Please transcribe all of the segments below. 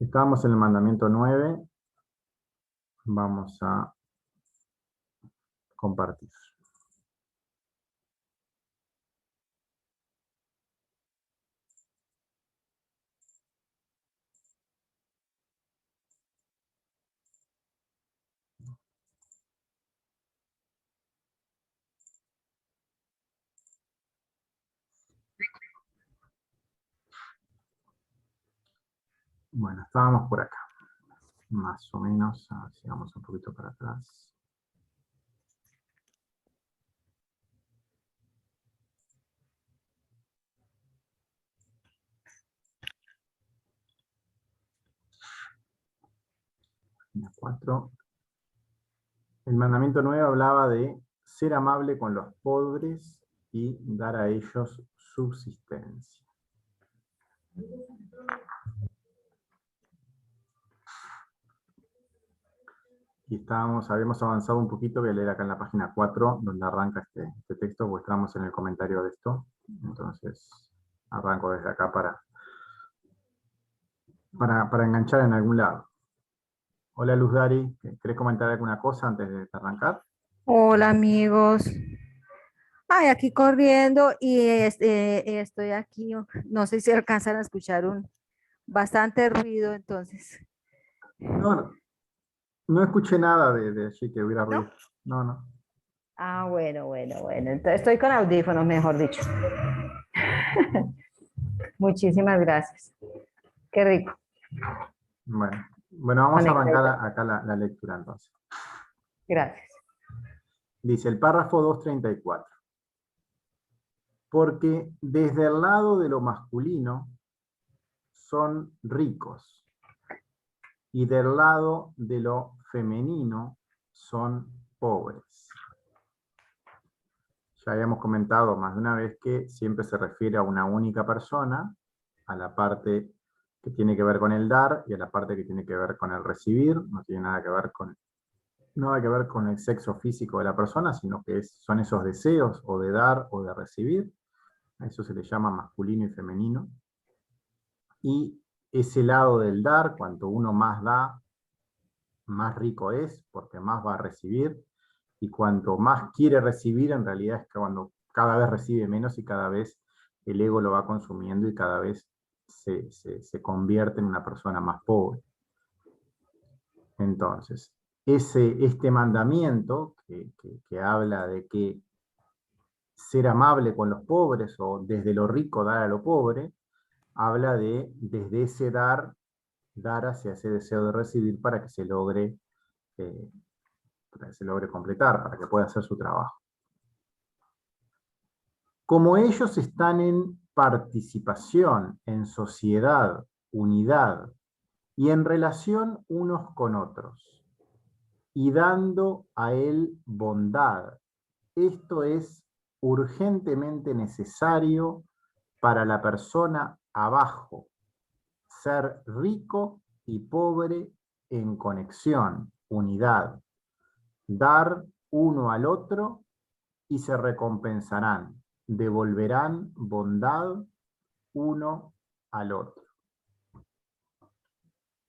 Estamos en el mandamiento 9. Vamos a compartir. Bueno, estábamos por acá. Más o menos, a ver si vamos un poquito para atrás. Página 4. El mandamiento 9 hablaba de ser amable con los pobres y dar a ellos subsistencia. Y habíamos avanzado un poquito, voy a leer acá en la página 4, donde arranca este texto, porque estábamos en el comentario de esto. Entonces, arranco desde acá para enganchar en algún lado. Hola Luz Dari, ¿querés comentar alguna cosa antes de arrancar? Hola amigos. Ay, aquí corriendo y estoy aquí. No sé si alcanzan a escuchar un bastante ruido, entonces, No, no escuché nada de allí que hubiera ¿no? ruido. No, no. Ah, bueno. Entonces estoy con audífonos, mejor dicho. Muchísimas gracias. Qué rico. Bueno, vamos a arrancar Conectadito. acá la lectura entonces. Gracias. Dice el párrafo 234. Porque desde el lado de lo masculino son ricos y del lado de lo femenino son pobres. Ya habíamos comentado más de una vez que siempre se refiere a una única persona, a la parte que tiene que ver con el dar y a la parte que tiene que ver con el recibir. No tiene nada que ver con el sexo físico de la persona, sino que son esos deseos o de dar o de recibir. A eso se le llama masculino y femenino. Y ese lado del dar, cuanto uno más da, más rico es, porque más va a recibir. Y cuanto más quiere recibir, en realidad es que cuando cada vez recibe menos y cada vez el ego lo va consumiendo y cada vez se convierte en una persona más pobre. Entonces, este mandamiento que habla de que ser amable con los pobres o desde lo rico dar a lo pobre, habla de desde ese dar hacia ese deseo de recibir eh, para que se logre completar, para que pueda hacer su trabajo. Como ellos están en participación, en sociedad, unidad y en relación unos con otros, y dando a él bondad, esto es urgentemente necesario para la persona abajo, ser rico y pobre en conexión, unidad, dar uno al otro y se recompensarán, devolverán bondad uno al otro.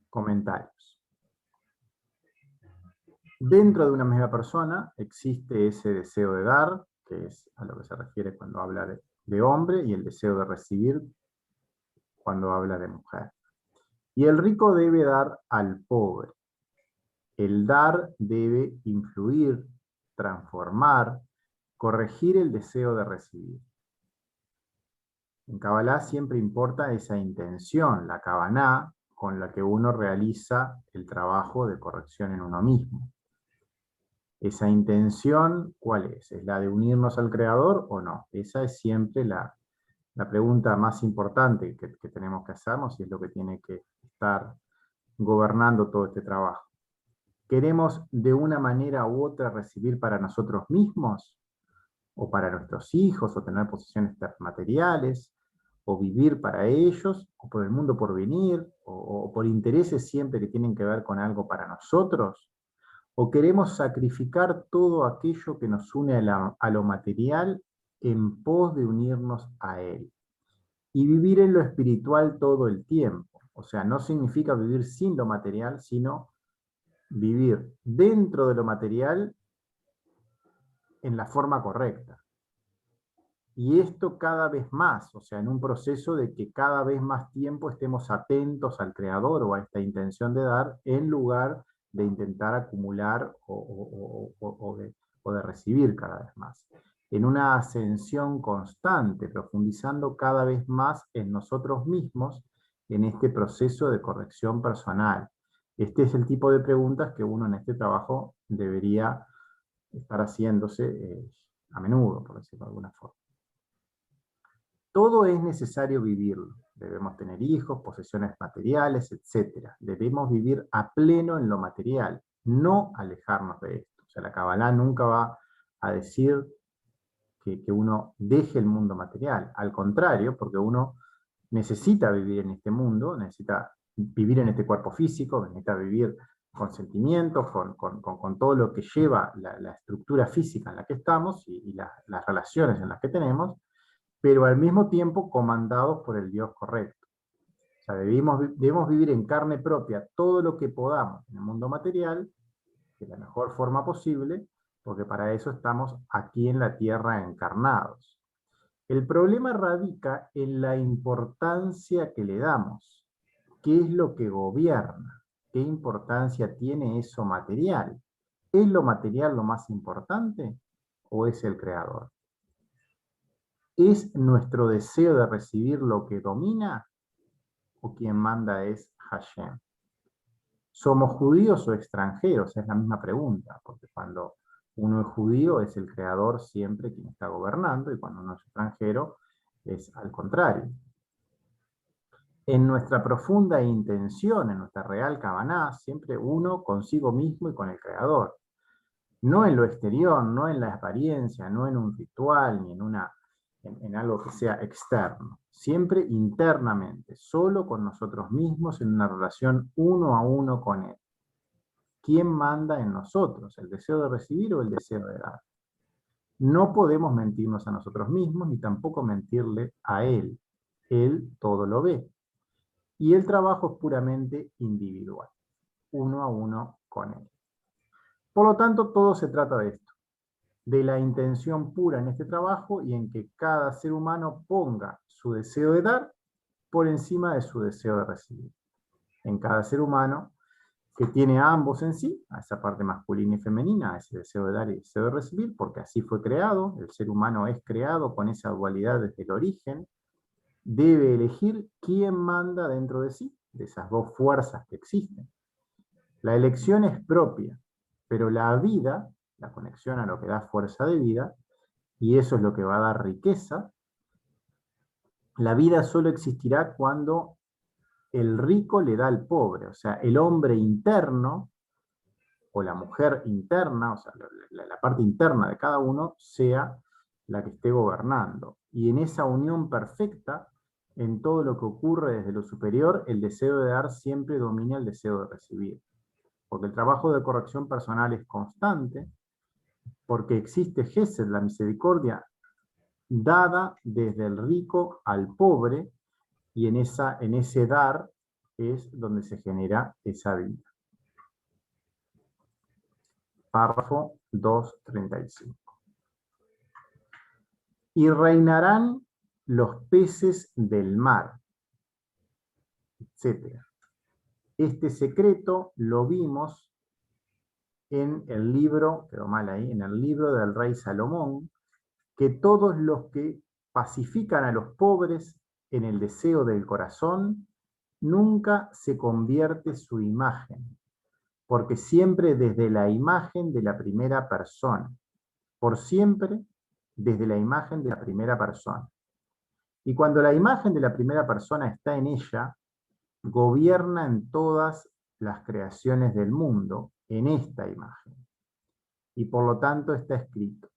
Comentarios. Dentro de una misma persona existe ese deseo de dar, que es a lo que se refiere cuando habla de hombre, y el deseo de recibir cuando habla de mujer. Y el rico debe dar al pobre. El dar debe influir, transformar, corregir el deseo de recibir. En Kabbalah siempre importa esa intención, la kavaná, con la que uno realiza el trabajo de corrección en uno mismo. Esa intención, ¿cuál es? ¿Es la de unirnos al Creador o no? Esa es siempre la pregunta más importante que tenemos que hacernos y es lo que tiene que estar gobernando todo este trabajo. ¿Queremos de una manera u otra recibir para nosotros mismos? ¿O para nuestros hijos? ¿O tener posesiones materiales? ¿O vivir para ellos? ¿O por el mundo por venir? ¿O por intereses siempre que tienen que ver con algo para nosotros? ¿O queremos sacrificar todo aquello que nos une a lo material en pos de unirnos a Él? Y vivir en lo espiritual todo el tiempo. O sea, no significa vivir sin lo material, sino vivir dentro de lo material en la forma correcta. Y esto cada vez más, o sea, en un proceso de que cada vez más tiempo estemos atentos al creador o a esta intención de dar, en lugar de intentar acumular o de recibir cada vez más. En una ascensión constante, profundizando cada vez más en nosotros mismos, en este proceso de corrección personal. Este es el tipo de preguntas que uno en este trabajo debería estar haciéndose a menudo, por decirlo de alguna forma. Todo es necesario vivirlo. Debemos tener hijos, posesiones materiales, etc. Debemos vivir a pleno en lo material, no alejarnos de esto. O sea, la Kabbalah nunca va a decir que uno deje el mundo material. Al contrario, porque uno necesita vivir en este mundo, necesita vivir en este cuerpo físico, necesita vivir con sentimientos, con todo lo que lleva la estructura física en la que estamos y las relaciones en las que tenemos, pero al mismo tiempo comandados por el Dios correcto. O sea, debemos vivir en carne propia todo lo que podamos en el mundo material, de la mejor forma posible, porque para eso estamos aquí en la tierra encarnados. El problema radica en la importancia que le damos. ¿Qué es lo que gobierna? ¿Qué importancia tiene eso material? ¿Es lo material lo más importante o es el creador? ¿Es nuestro deseo de recibir lo que domina o quien manda es Hashem? ¿Somos judíos o extranjeros? Es la misma pregunta, porque cuando uno es judío es el creador siempre quien está gobernando, y cuando uno es extranjero es al contrario. En nuestra profunda intención, en nuestra real Kavaná, siempre uno consigo mismo y con el creador. No en lo exterior, no en la apariencia, no en un ritual, ni en algo que sea externo. Siempre internamente, solo con nosotros mismos, en una relación uno a uno con Él. ¿Quién manda en nosotros? ¿El deseo de recibir o el deseo de dar? No podemos mentirnos a nosotros mismos, ni tampoco mentirle a Él. Él todo lo ve. Y el trabajo es puramente individual, uno a uno con Él. Por lo tanto, todo se trata de esto, de la intención pura en este trabajo y en que cada ser humano ponga su deseo de dar por encima de su deseo de recibir. En cada ser humano que tiene a ambos en sí, a esa parte masculina y femenina, a ese deseo de dar y deseo de recibir, porque así fue creado, el ser humano es creado con esa dualidad desde el origen, debe elegir quién manda dentro de sí, de esas dos fuerzas que existen. La elección es propia, pero la vida, la conexión a lo que da fuerza de vida, y eso es lo que va a dar riqueza, la vida solo existirá cuando el rico le da al pobre, o sea, el hombre interno o la mujer interna, o sea, la parte interna de cada uno, sea la que esté gobernando. Y en esa unión perfecta, en todo lo que ocurre desde lo superior, el deseo de dar siempre domina el deseo de recibir. Porque el trabajo de corrección personal es constante, porque existe Gesed, la misericordia, dada desde el rico al pobre, y en ese dar es donde se genera esa vida. Párrafo 235. Y reinarán los peces del mar, etc. Este secreto lo vimos en el libro, quedó mal ahí, en el libro del rey Salomón, que todos los que pacifican a los pobres en el deseo del corazón, nunca se convierte su imagen, porque siempre desde la imagen de la primera persona, por siempre desde la imagen de la primera persona. Y cuando la imagen de la primera persona está en ella, gobierna en todas las creaciones del mundo, en esta imagen. Y por lo tanto está escrito: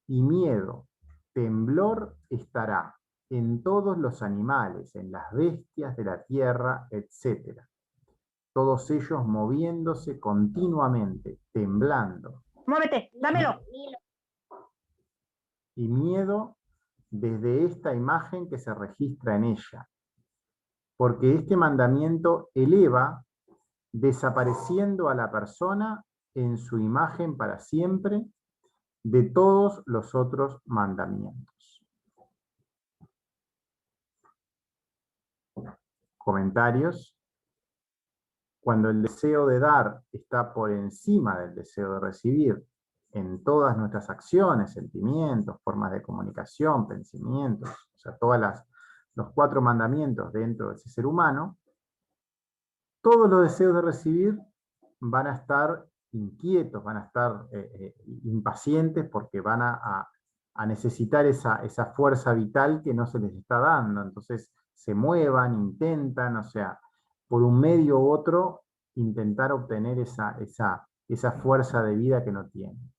y miedo, temblor estará en todos los animales, en las bestias de la tierra, etc. Todos ellos moviéndose continuamente, temblando. Muévete, dámelo. Y miedo desde esta imagen que se registra en ella. porque este mandamiento eleva, desapareciendo a la persona en su imagen para siempre de todos los otros mandamientos. Comentarios. Cuando el deseo de dar está por encima del deseo de recibir en todas nuestras acciones, sentimientos, formas de comunicación, pensamientos, o sea, los 4 mandamientos dentro de ese ser humano, todos los deseos de recibir van a estar inquietos, van a estar impacientes porque van a necesitar esa fuerza vital que no se les está dando. Entonces se muevan, intentan, o sea, por un medio u otro, intentar obtener esa fuerza de vida que no tienen.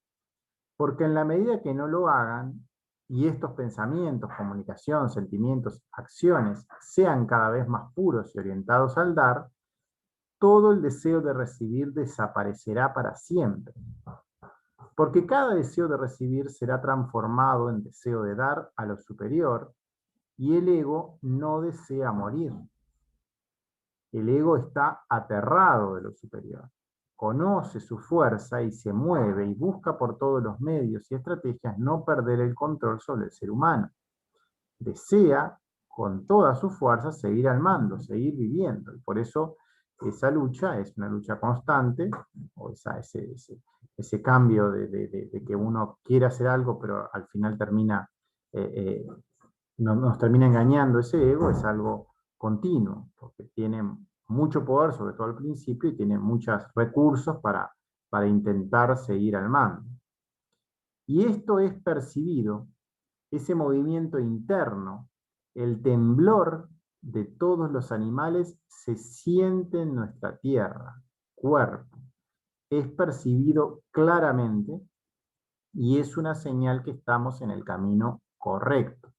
Porque en la medida que no lo hagan, y estos pensamientos, comunicación, sentimientos, acciones, sean cada vez más puros y orientados al dar, todo el deseo de recibir desaparecerá para siempre. Porque cada deseo de recibir será transformado en deseo de dar a lo superior, y el ego no desea morir. El ego está aterrado de lo superior, conoce su fuerza y se mueve y busca por todos los medios y estrategias no perder el control sobre el ser humano. Desea con toda su fuerza seguir al mando, seguir viviendo, y por eso esa lucha es una lucha constante, o ese cambio de que uno quiere hacer algo, pero al final nos termina engañando ese ego, es algo continuo, porque tiene mucho poder, sobre todo al principio, y tiene muchos recursos para intentar seguir al mando. Y esto es percibido, ese movimiento interno, el temblor de todos los animales se siente en nuestra tierra, cuerpo. Es percibido claramente y es una señal que estamos en el camino correcto.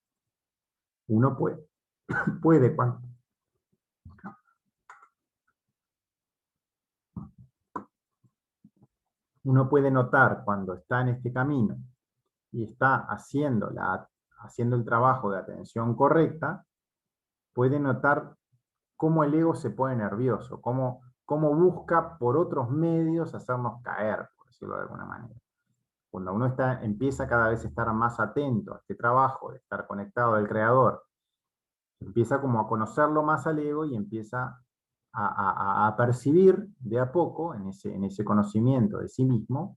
Uno puede uno puede notar cuando está en este camino y está haciendo el trabajo de atención correcta, puede notar cómo el ego se pone nervioso, cómo busca por otros medios hacernos caer, por decirlo de alguna manera. Cuando uno empieza cada vez a estar más atento a este trabajo, de estar conectado al Creador, empieza como a conocerlo más al ego y empieza a percibir de a poco, en ese conocimiento de sí mismo,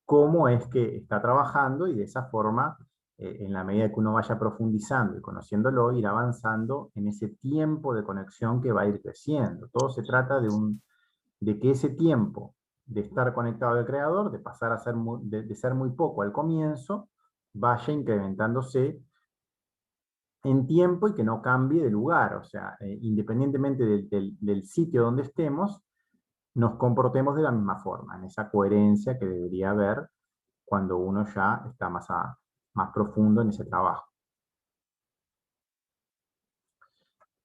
cómo es que está trabajando, y de esa forma, en la medida que uno vaya profundizando y conociéndolo, ir avanzando en ese tiempo de conexión que va a ir creciendo. Todo se trata de que ese tiempo de estar conectado al Creador, de pasar a ser de ser muy poco al comienzo, vaya incrementándose en tiempo y que no cambie de lugar. O sea, independientemente del sitio donde estemos, nos comportemos de la misma forma, en esa coherencia que debería haber cuando uno ya está más profundo en ese trabajo.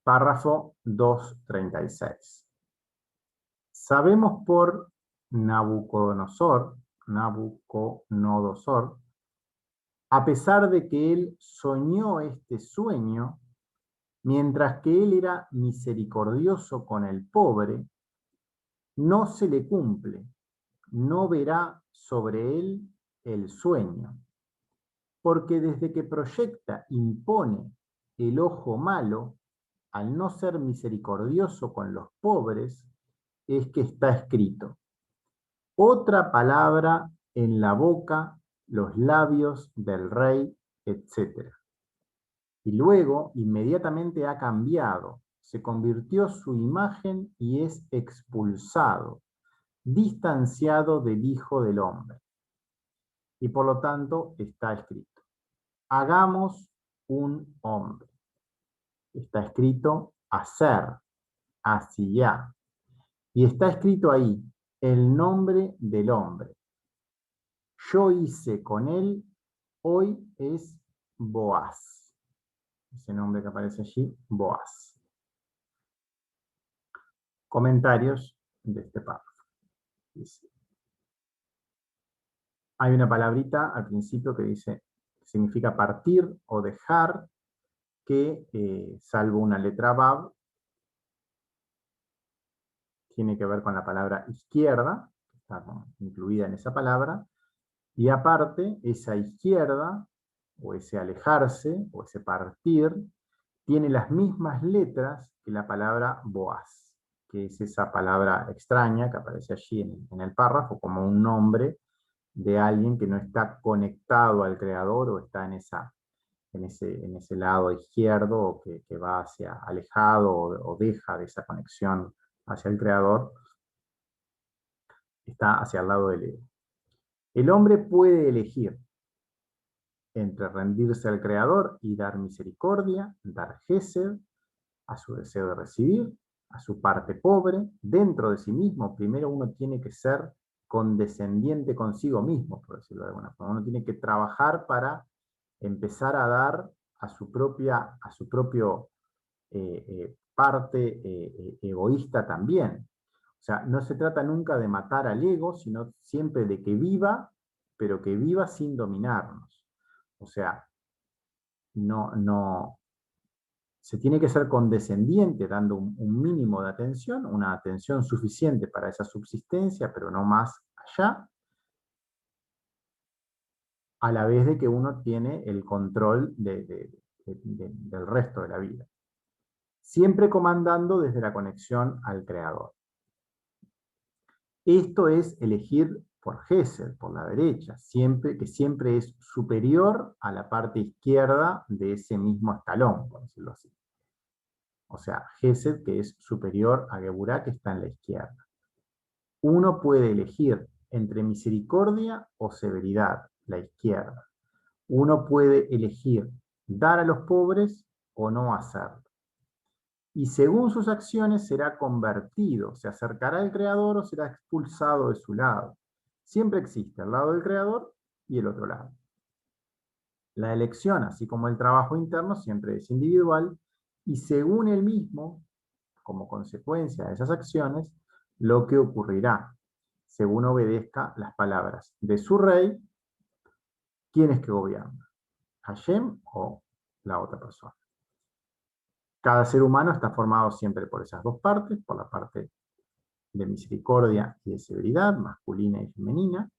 Párrafo 236. Sabemos por Nabucodonosor, a pesar de que él soñó este sueño, mientras que él era misericordioso con el pobre, no se le cumple, no verá sobre él el sueño, porque desde que proyecta, impone el ojo malo, al no ser misericordioso con los pobres, es que está escrito: otra palabra en la boca, los labios del rey, etc. Y luego, inmediatamente ha cambiado, se convirtió su imagen y es expulsado, distanciado del Hijo del Hombre. Y por lo tanto está escrito: hagamos un hombre. Está escrito hacer, hacia. Y está escrito ahí el nombre del hombre. Yo hice con él, hoy es Boaz. Ese nombre que aparece allí, Boaz. Comentarios de este párrafo. Dice, hay una palabrita al principio que dice, significa partir o dejar, que salvo una letra Vav, tiene que ver con la palabra izquierda, que está incluida en esa palabra, y aparte, esa izquierda, o ese alejarse, o ese partir, tiene las mismas letras que la palabra Boaz, que es esa palabra extraña que aparece allí en el párrafo como un nombre de alguien que no está conectado al creador o está en ese lado izquierdo o que va hacia alejado o deja de esa conexión hacia el creador, está hacia el lado del ego. El hombre puede elegir entre rendirse al creador y dar misericordia, dar gesed, a su deseo de recibir, a su parte pobre, dentro de sí mismo. Primero uno tiene que ser condescendiente consigo mismo, por decirlo de alguna forma. Uno tiene que trabajar para empezar a dar a su propio parte egoísta también. O sea, no se trata nunca de matar al ego, sino siempre de que viva, pero que viva sin dominarnos. O sea, no, se tiene que ser condescendiente, dando un mínimo de atención, una atención suficiente para esa subsistencia, pero no más allá, a la vez de que uno tiene el control del resto de la vida. Siempre comandando desde la conexión al creador. Esto es elegir por Gesed, por la derecha, que siempre es superior a la parte izquierda de ese mismo escalón, por decirlo así. O sea, Gesed, que es superior a Geburah, que está en la izquierda. Uno puede elegir entre misericordia o severidad, la izquierda. Uno puede elegir dar a los pobres o no hacerlo. Y según sus acciones será convertido, se acercará al Creador o será expulsado de su lado. Siempre existe el lado del Creador y el otro lado. La elección, así como el trabajo interno, siempre es individual y según él mismo, como consecuencia de esas acciones, lo que ocurrirá, según obedezca las palabras de su rey. ¿Quién es que gobierna? ¿Hashem o la otra persona? Cada ser humano está formado siempre por esas dos partes, por la parte de misericordia y de severidad, masculina y femenina,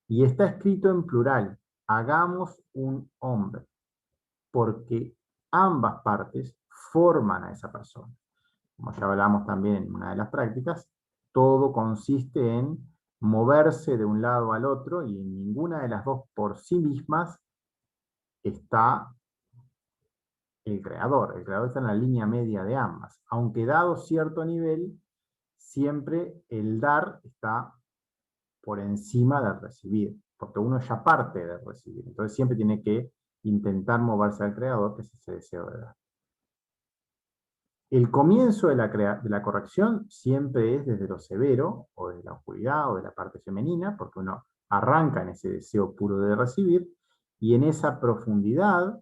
y está escrito en plural, hagamos un hombre, porque ambas partes forman a esa persona. Como ya hablamos también en una de las prácticas, todo consiste en moverse de un lado al otro y en ninguna de las dos por sí mismas está el creador. El creador está en la línea media de ambas. Aunque dado cierto nivel, siempre el dar está por encima del recibir, porque uno ya parte de recibir. Entonces siempre tiene que intentar moverse al creador, que es ese deseo de dar. El comienzo de la corrección siempre es desde lo severo, o de la oscuridad, o de la parte femenina, porque uno arranca en ese deseo puro de recibir, y en esa profundidad,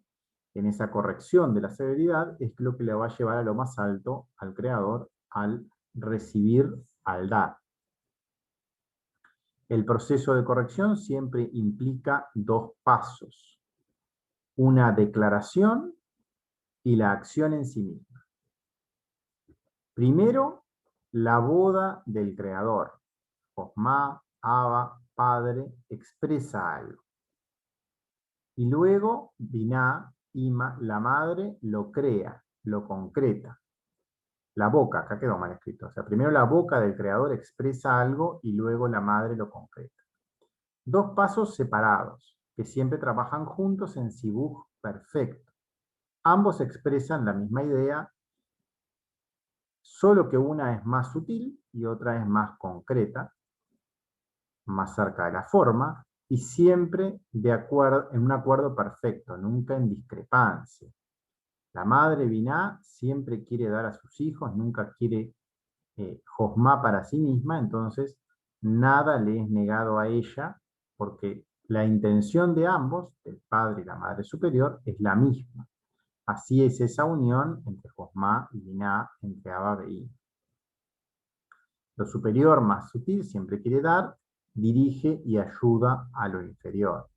en esa corrección de la severidad, es lo que le va a llevar a lo más alto al creador, al recibir, al dar. El proceso de corrección siempre implica dos pasos: una declaración y la acción en sí misma. Primero, la boda del creador. Josmá, Abba, Padre, expresa algo. Y luego, Biná, Ima, la madre, lo crea, lo concreta. La boca, acá quedó mal escrito. O sea, primero la boca del creador expresa algo y luego la madre lo concreta. Dos pasos separados, que siempre trabajan juntos en Sibuj perfecto. Ambos expresan la misma idea, solo que una es más sutil y otra es más concreta, más cerca de la forma, y siempre en un acuerdo perfecto, nunca en discrepancia. La madre Biná siempre quiere dar a sus hijos, nunca quiere Josmá para sí misma, entonces nada le es negado a ella, porque la intención de ambos, del padre y la madre superior, es la misma. Así es esa unión entre Josmá y Biná, entre Abba y Ima. Lo superior, más sutil, siempre quiere dar, dirige y ayuda a lo inferior.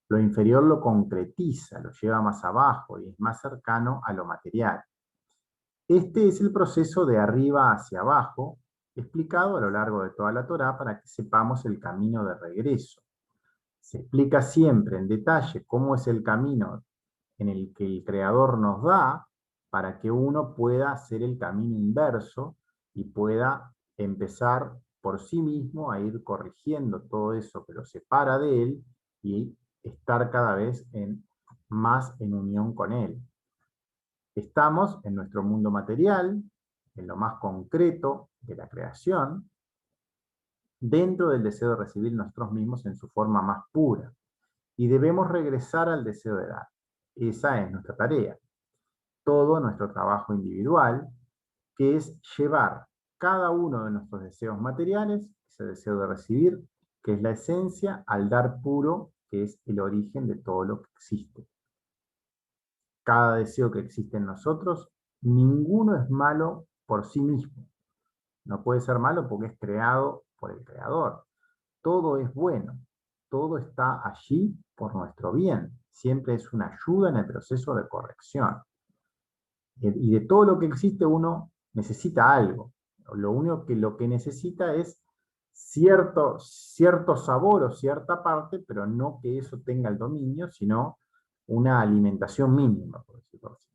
Lo inferior lo concretiza, lo lleva más abajo y es más cercano a lo material. Este es el proceso de arriba hacia abajo, explicado a lo largo de toda la Torá para que sepamos el camino de regreso. Se explica siempre en detalle cómo es el camino en el que el Creador nos da para que uno pueda hacer el camino inverso y pueda empezar por sí mismo a ir corrigiendo todo eso que lo separa de Él y estar cada vez más en unión con Él. Estamos en nuestro mundo material, en lo más concreto de la creación, dentro del deseo de recibir nosotros mismos en su forma más pura. Y debemos regresar al deseo de dar. Esa es nuestra tarea. Todo nuestro trabajo individual, que es llevar cada uno de nuestros deseos materiales, ese deseo de recibir, que es la esencia, al dar puro, que es el origen de todo lo que existe. Cada deseo que existe en nosotros, ninguno es malo por sí mismo. No puede ser malo porque es creado por el Creador. Todo es bueno, todo está allí por nuestro bien. Siempre es una ayuda en el proceso de corrección. Y de todo lo que existe uno necesita algo. Lo que necesita es cierto sabor o cierta parte, pero no que eso tenga el dominio, sino una alimentación mínima, por decirlo así.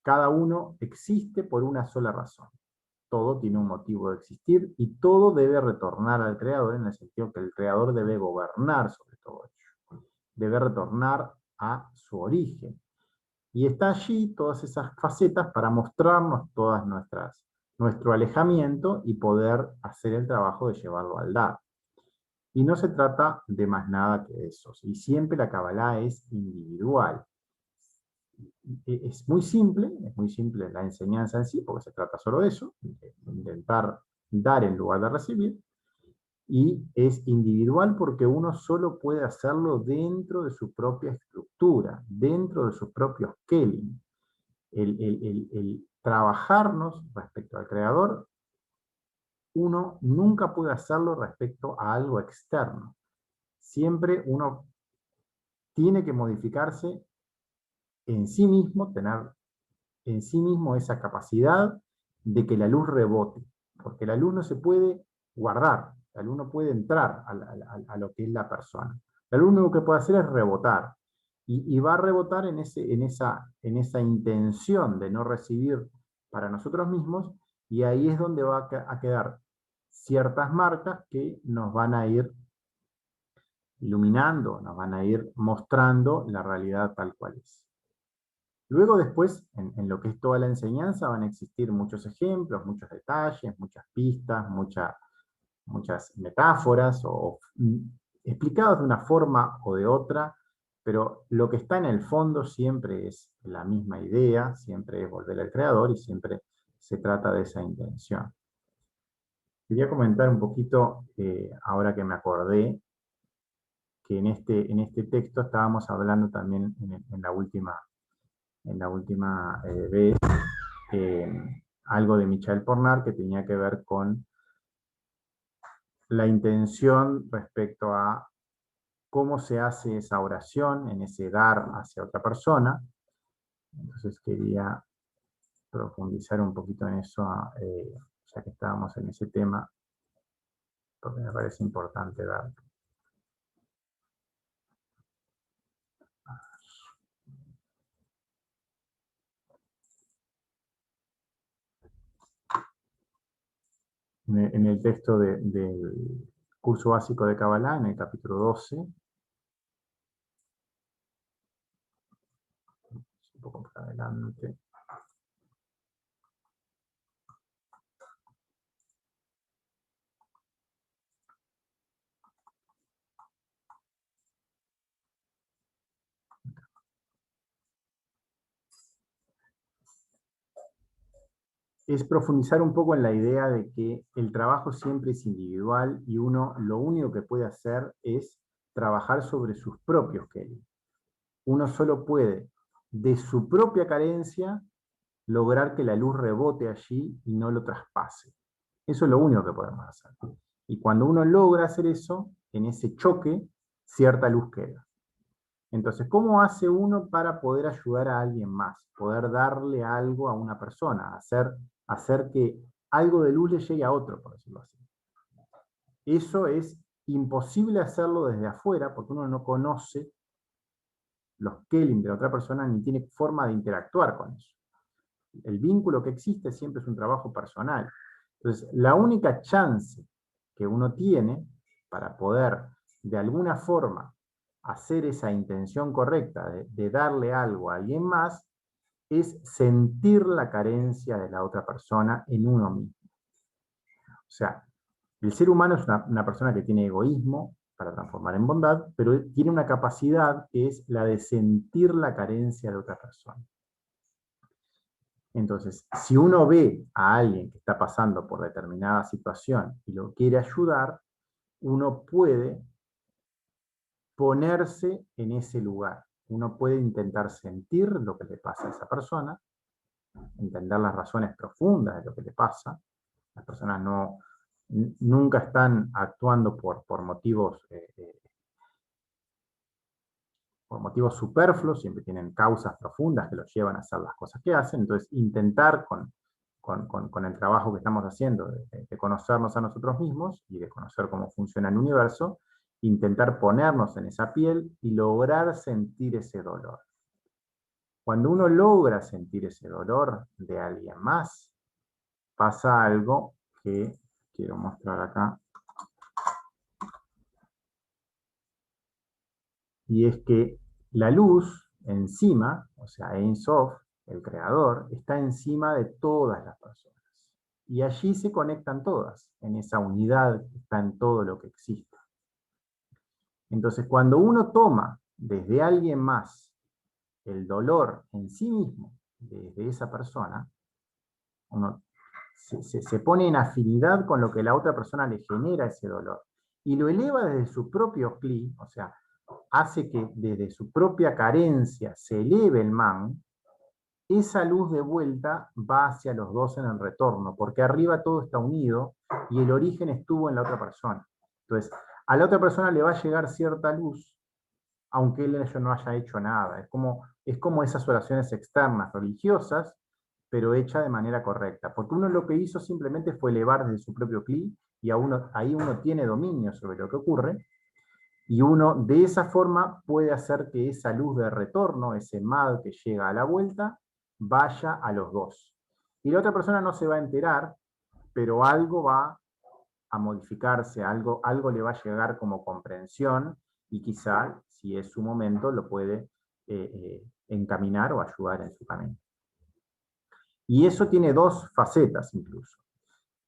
Cada uno existe por una sola razón. Todo tiene un motivo de existir y todo debe retornar al Creador en el sentido que el Creador debe gobernar sobre todo ello. Debe retornar a su origen. Y está allí todas esas facetas para mostrarnos nuestro alejamiento y poder hacer el trabajo de llevarlo al dar. Y no se trata de más nada que eso. Y siempre la Kabbalah es individual. Es muy simple la enseñanza en sí, porque se trata solo de eso, de intentar dar en lugar de recibir, y es individual porque uno solo puede hacerlo dentro de su propia estructura, dentro de sus propios kelim. El trabajarnos respecto al Creador, uno nunca puede hacerlo respecto a algo externo. Siempre uno tiene que modificarse en sí mismo, tener en sí mismo esa capacidad de que la luz rebote, porque la luz no se puede guardar, la luz no puede entrar a lo que es la persona. La luz lo único que puede hacer es rebotar, y va a rebotar en esa intención de no recibir para nosotros mismos, y ahí es donde va a quedar ciertas marcas que nos van a ir iluminando, nos van a ir mostrando la realidad tal cual es. Luego después, en lo que es toda la enseñanza, van a existir muchos ejemplos, muchos detalles, muchas pistas, muchas metáforas, explicados de una forma o de otra, pero lo que está en el fondo siempre es la misma idea, siempre es volver al Creador y siempre se trata de esa intención. Quería comentar un poquito, ahora que me acordé, que en este texto estábamos hablando también en la última vez, algo de Michael Pornar que tenía que ver con la intención respecto a cómo se hace esa oración en ese dar hacia otra persona. Entonces quería profundizar un poquito en eso, ya que estábamos en ese tema, porque me parece importante dar. En el texto del curso básico de Kabbalah, en el capítulo 12, un poco para adelante. Es profundizar un poco en la idea de que el trabajo siempre es individual y uno lo único que puede hacer es trabajar sobre sus propios kelim. Uno solo puede, de su propia carencia, lograr que la luz rebote allí y no lo traspase. Eso es lo único que podemos hacer. Y cuando uno logra hacer eso, en ese choque, cierta luz queda. Entonces, ¿cómo hace uno para poder ayudar a alguien más? Poder darle algo a una persona, hacer que algo de luz le llegue a otro, por decirlo así. Eso es imposible hacerlo desde afuera, porque uno no conoce los Kelling de la otra persona, ni tiene forma de interactuar con eso. El vínculo que existe siempre es un trabajo personal. Entonces, la única chance que uno tiene para poder, de alguna forma, hacer esa intención correcta de darle algo a alguien más, es sentir la carencia de la otra persona en uno mismo. O sea, el ser humano es una persona que tiene egoísmo para transformar en bondad, pero tiene una capacidad que es la de sentir la carencia de otra persona. Entonces, si uno ve a alguien que está pasando por determinada situación y lo quiere ayudar, uno puede ponerse en ese lugar. Uno puede intentar sentir lo que le pasa a esa persona, entender las razones profundas de lo que le pasa. Las personas nunca están actuando por motivos superfluos, siempre tienen causas profundas que los llevan a hacer las cosas que hacen. Entonces, intentar con el trabajo que estamos haciendo de conocernos a nosotros mismos y de conocer cómo funciona el universo, intentar ponernos en esa piel y lograr sentir ese dolor. Cuando uno logra sentir ese dolor de alguien más, pasa algo que quiero mostrar acá. Y es que la luz encima, o sea, Ein Sof, el creador, está encima de todas las personas. Y allí se conectan todas, en esa unidad que está en todo lo que existe. Entonces, cuando uno toma desde alguien más el dolor en sí mismo, desde esa persona, uno se pone en afinidad con lo que la otra persona le genera ese dolor. Y lo eleva desde su propio cli, o sea, hace que desde su propia carencia se eleve el man, esa luz de vuelta va hacia los dos en el retorno, porque arriba todo está unido y el origen estuvo en la otra persona. Entonces, a la otra persona le va a llegar cierta luz, aunque él no haya hecho nada. Es como esas oraciones externas religiosas, pero hechas de manera correcta. Porque uno lo que hizo simplemente fue elevar desde su propio cli, y ahí uno tiene dominio sobre lo que ocurre, y uno de esa forma puede hacer que esa luz de retorno, ese mad que llega a la vuelta, vaya a los dos. Y la otra persona no se va a enterar, pero algo va a modificarse, algo le va a llegar como comprensión, y quizá, si es su momento, lo puede encaminar o ayudar en su camino. Y eso tiene dos facetas incluso.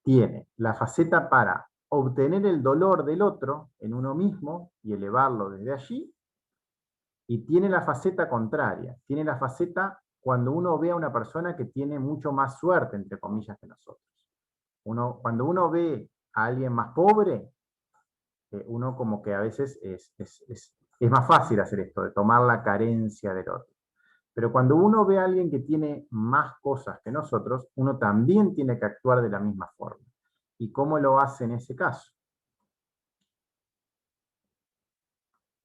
Tiene la faceta para obtener el dolor del otro en uno mismo y elevarlo desde allí, y tiene la faceta contraria, tiene la faceta cuando uno ve a una persona que tiene mucho más suerte, entre comillas, que nosotros. Cuando uno ve a alguien más pobre, uno como que a veces es más fácil hacer esto, de tomar la carencia del otro. Pero cuando uno ve a alguien que tiene más cosas que nosotros, uno también tiene que actuar de la misma forma. ¿Y cómo lo hace en ese caso?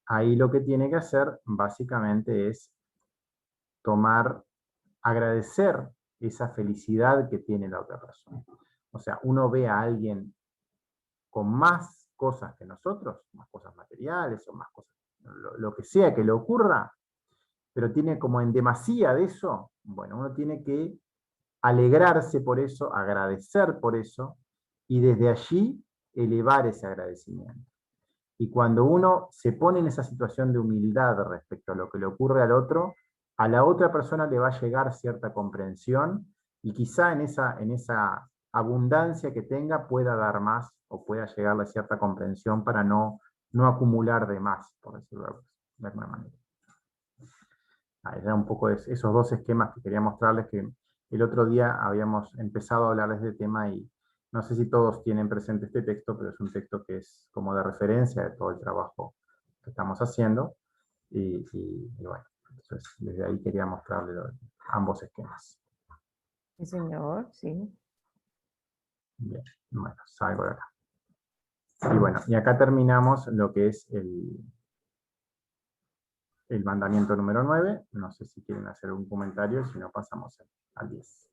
Ahí lo que tiene que hacer básicamente es agradecer esa felicidad que tiene la otra persona. O sea, uno ve a alguien con más cosas que nosotros, más cosas materiales o más cosas, lo que sea que le ocurra, pero tiene como en demasía de eso. Bueno, uno tiene que alegrarse por eso, agradecer por eso, y desde allí elevar ese agradecimiento. Y cuando uno se pone en esa situación de humildad respecto a lo que le ocurre al otro, a la otra persona le va a llegar cierta comprensión, y quizá en esa abundancia que tenga pueda dar más, o pueda llegarle a cierta comprensión para no acumular de más, por decirlo de alguna manera. Era un poco esos dos esquemas que quería mostrarles, que el otro día habíamos empezado a hablar de este tema, y no sé si todos tienen presente este texto, pero es un texto que es como de referencia de todo el trabajo que estamos haciendo, y bueno, entonces desde ahí quería mostrarles ambos esquemas. Sí, señor, sí. Bien, bueno, salgo de acá. Y bueno, y acá terminamos lo que es el mandamiento número 9. No sé si quieren hacer un comentario, si no pasamos al 10.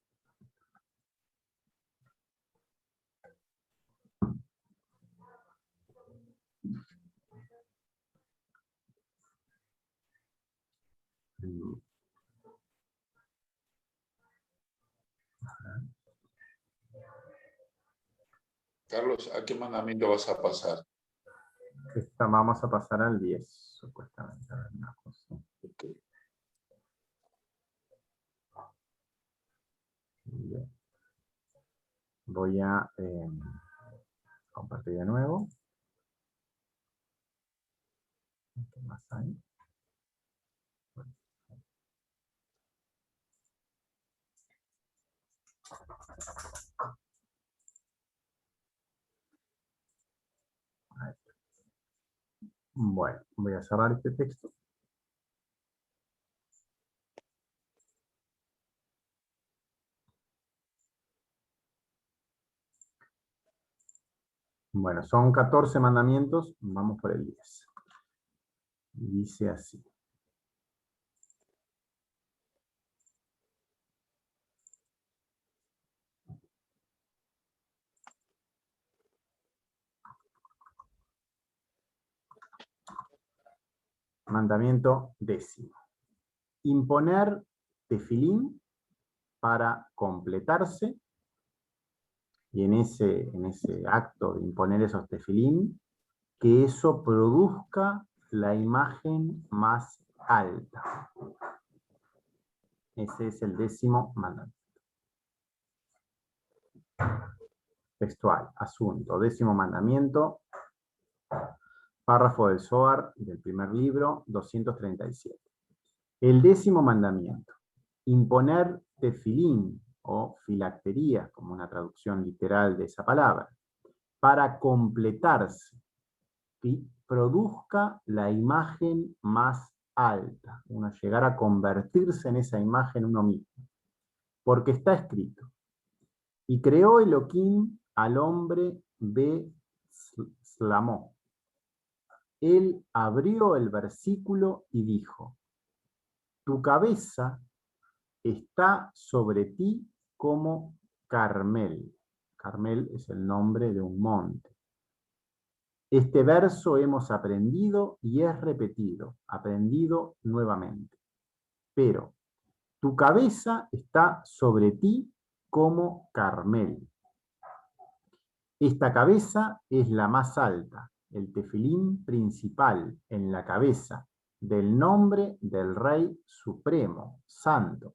Carlos, ¿a qué mandamiento vas a pasar? Vamos a pasar al 10, supuestamente. A ver, una cosa. Okay. Bien. Voy a compartir de nuevo. ¿Qué más hay? Bueno, voy a cerrar este texto. Bueno, son 14 mandamientos, vamos por el 10. Dice así. Mandamiento 10. Imponer tefilín para completarse, y en ese acto de imponer esos tefilín, que eso produzca la imagen más alta. Ese es el 10º mandamiento. Textual, asunto, 10º mandamiento, párrafo del Zohar del primer libro, 237. El 10º mandamiento, imponer tefilín o filactería, como una traducción literal de esa palabra, para completarse y produzca la imagen más alta, uno llegar a convertirse en esa imagen uno mismo. Porque está escrito, y creó Elohim al hombre Be-Slamó. Él abrió el versículo y dijo, tu cabeza está sobre ti como Carmel. Carmel es el nombre de un monte. Este verso hemos aprendido y es repetido, aprendido nuevamente. Pero tu cabeza está sobre ti como Carmel. Esta cabeza es la más alta, el tefilín principal en la cabeza del nombre del Rey Supremo, Santo.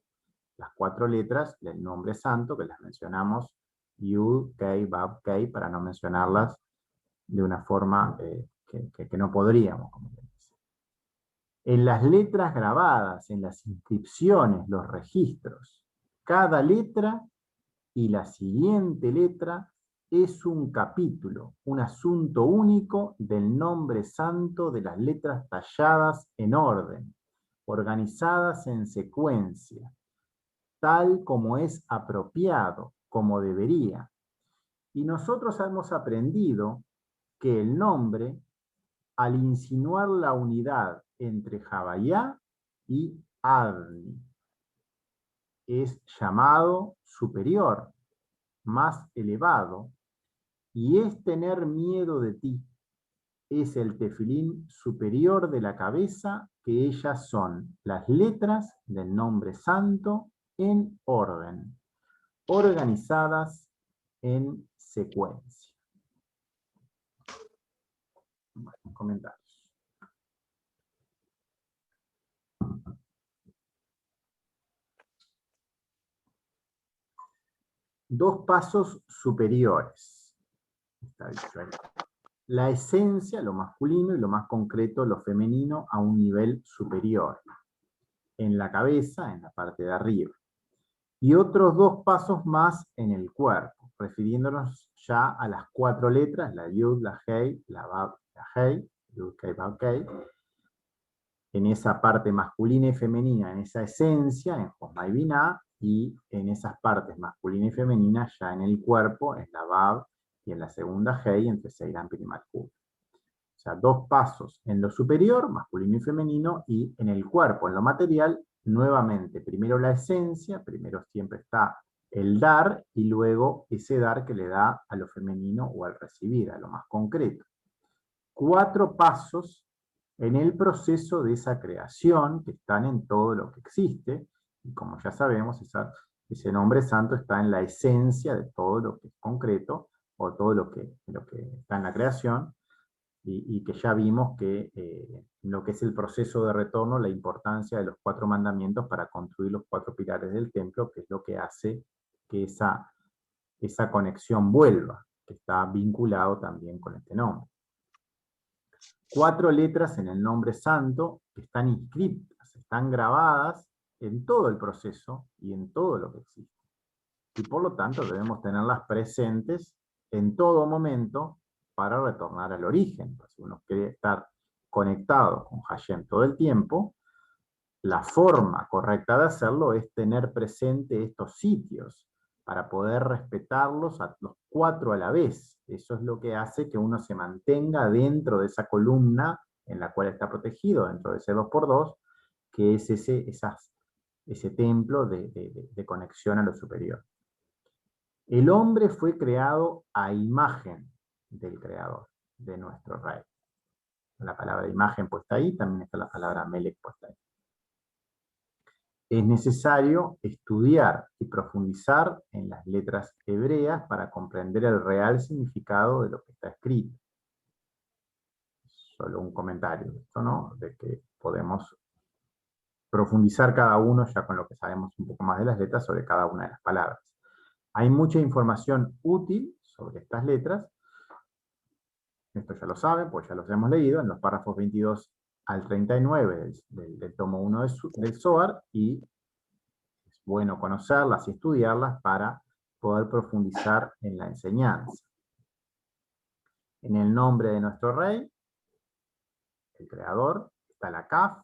Las 4 letras del nombre santo que las mencionamos, Yud, Kei, Bab, Kei, para no mencionarlas de una forma que no podríamos, como se dice. En las letras grabadas, en las inscripciones, los registros, cada letra y la siguiente letra es un capítulo, un asunto único del nombre santo de las letras talladas en orden, organizadas en secuencia, tal como es apropiado, como debería. Y nosotros hemos aprendido que el nombre, al insinuar la unidad entre Javayá y Adni, es llamado superior, más elevado, y es tener miedo de ti. Es el tefilín superior de la cabeza, que ellas son las letras del nombre santo en orden, organizadas en secuencia. Bueno, comentarios. Dos pasos superiores. Está dicho ahí. La esencia, lo masculino, y lo más concreto, lo femenino, a un nivel superior. En la cabeza, en la parte de arriba. Y otros 2 pasos más en el cuerpo, refiriéndonos ya a las 4 letras, la Yud, la Hei, la Bab, la Hei, Yud, Kei, Bab, Kei, en esa parte masculina y femenina, en esa esencia, en Josma y Binah, y en esas partes masculina y femenina ya en el cuerpo, en la Bab y en la segunda Hei, entre Seiram y Malkut. O sea, 2 pasos en lo superior, masculino y femenino, y en el cuerpo, en lo material, nuevamente, primero la esencia, primero siempre está el dar, y luego ese dar que le da a lo femenino o al recibir, a lo más concreto. 4 pasos en el proceso de esa creación que están en todo lo que existe, y como ya sabemos, ese nombre santo está en la esencia de todo lo que es concreto, o todo lo que está en la creación, y que ya vimos que lo que es el proceso de retorno, la importancia de los 4 mandamientos para construir los 4 pilares del templo, que es lo que hace que esa conexión vuelva, que está vinculado también con este nombre. 4 letras en el nombre santo que están inscritas, están grabadas en todo el proceso y en todo lo que existe. Y por lo tanto debemos tenerlas presentes en todo momento para retornar al origen. Si uno quiere estar conectado con Hashem todo el tiempo, la forma correcta de hacerlo es tener presente estos sitios para poder respetarlos a los 4 a la vez. Eso es lo que hace que uno se mantenga dentro de esa columna en la cual está protegido, dentro de ese 2x2, que es ese templo de conexión a lo superior. El hombre fue creado a imagen del Creador, de nuestro Rey. La palabra imagen puesta ahí, también está la palabra Melech puesta ahí. Es necesario estudiar y profundizar en las letras hebreas para comprender el real significado de lo que está escrito. Solo un comentario, esto, ¿no? De que podemos profundizar cada uno, ya con lo que sabemos un poco más de las letras, sobre cada una de las palabras. Hay mucha información útil sobre estas letras. Esto ya lo saben, pues ya los hemos leído en los párrafos 22 al 39 del tomo 1 del Zohar, y es bueno conocerlas y estudiarlas para poder profundizar en la enseñanza. En el nombre de nuestro Rey, el Creador, está la Kaf,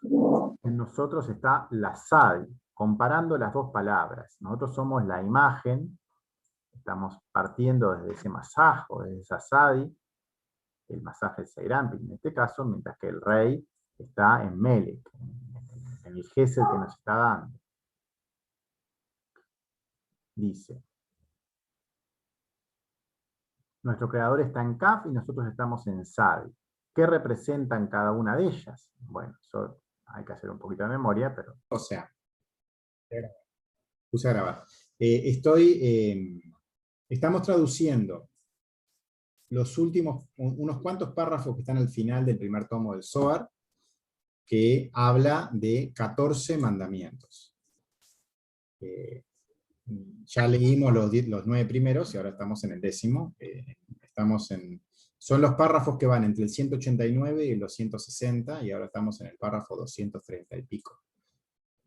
en nosotros está la Sadi, comparando las dos palabras. Nosotros somos la imagen, estamos partiendo desde ese masajo, desde esa Sadi, el masaje del Seirampi en este caso, mientras que el Rey está en Melech, en el Gesed que nos está dando. Dice, nuestro Creador está en Kaf y nosotros estamos en Sadi. ¿Qué representan cada una de ellas? Bueno, eso hay que hacer un poquito de memoria, pero... O sea, puse a grabar. Estamos traduciendo los últimos, unos cuantos párrafos que están al final del primer tomo del Zohar, que habla de 14 mandamientos. Ya leímos los 9 primeros y ahora estamos en el 10º. Son los párrafos que van entre el 189 y los 160, y ahora estamos en el párrafo 230 y pico.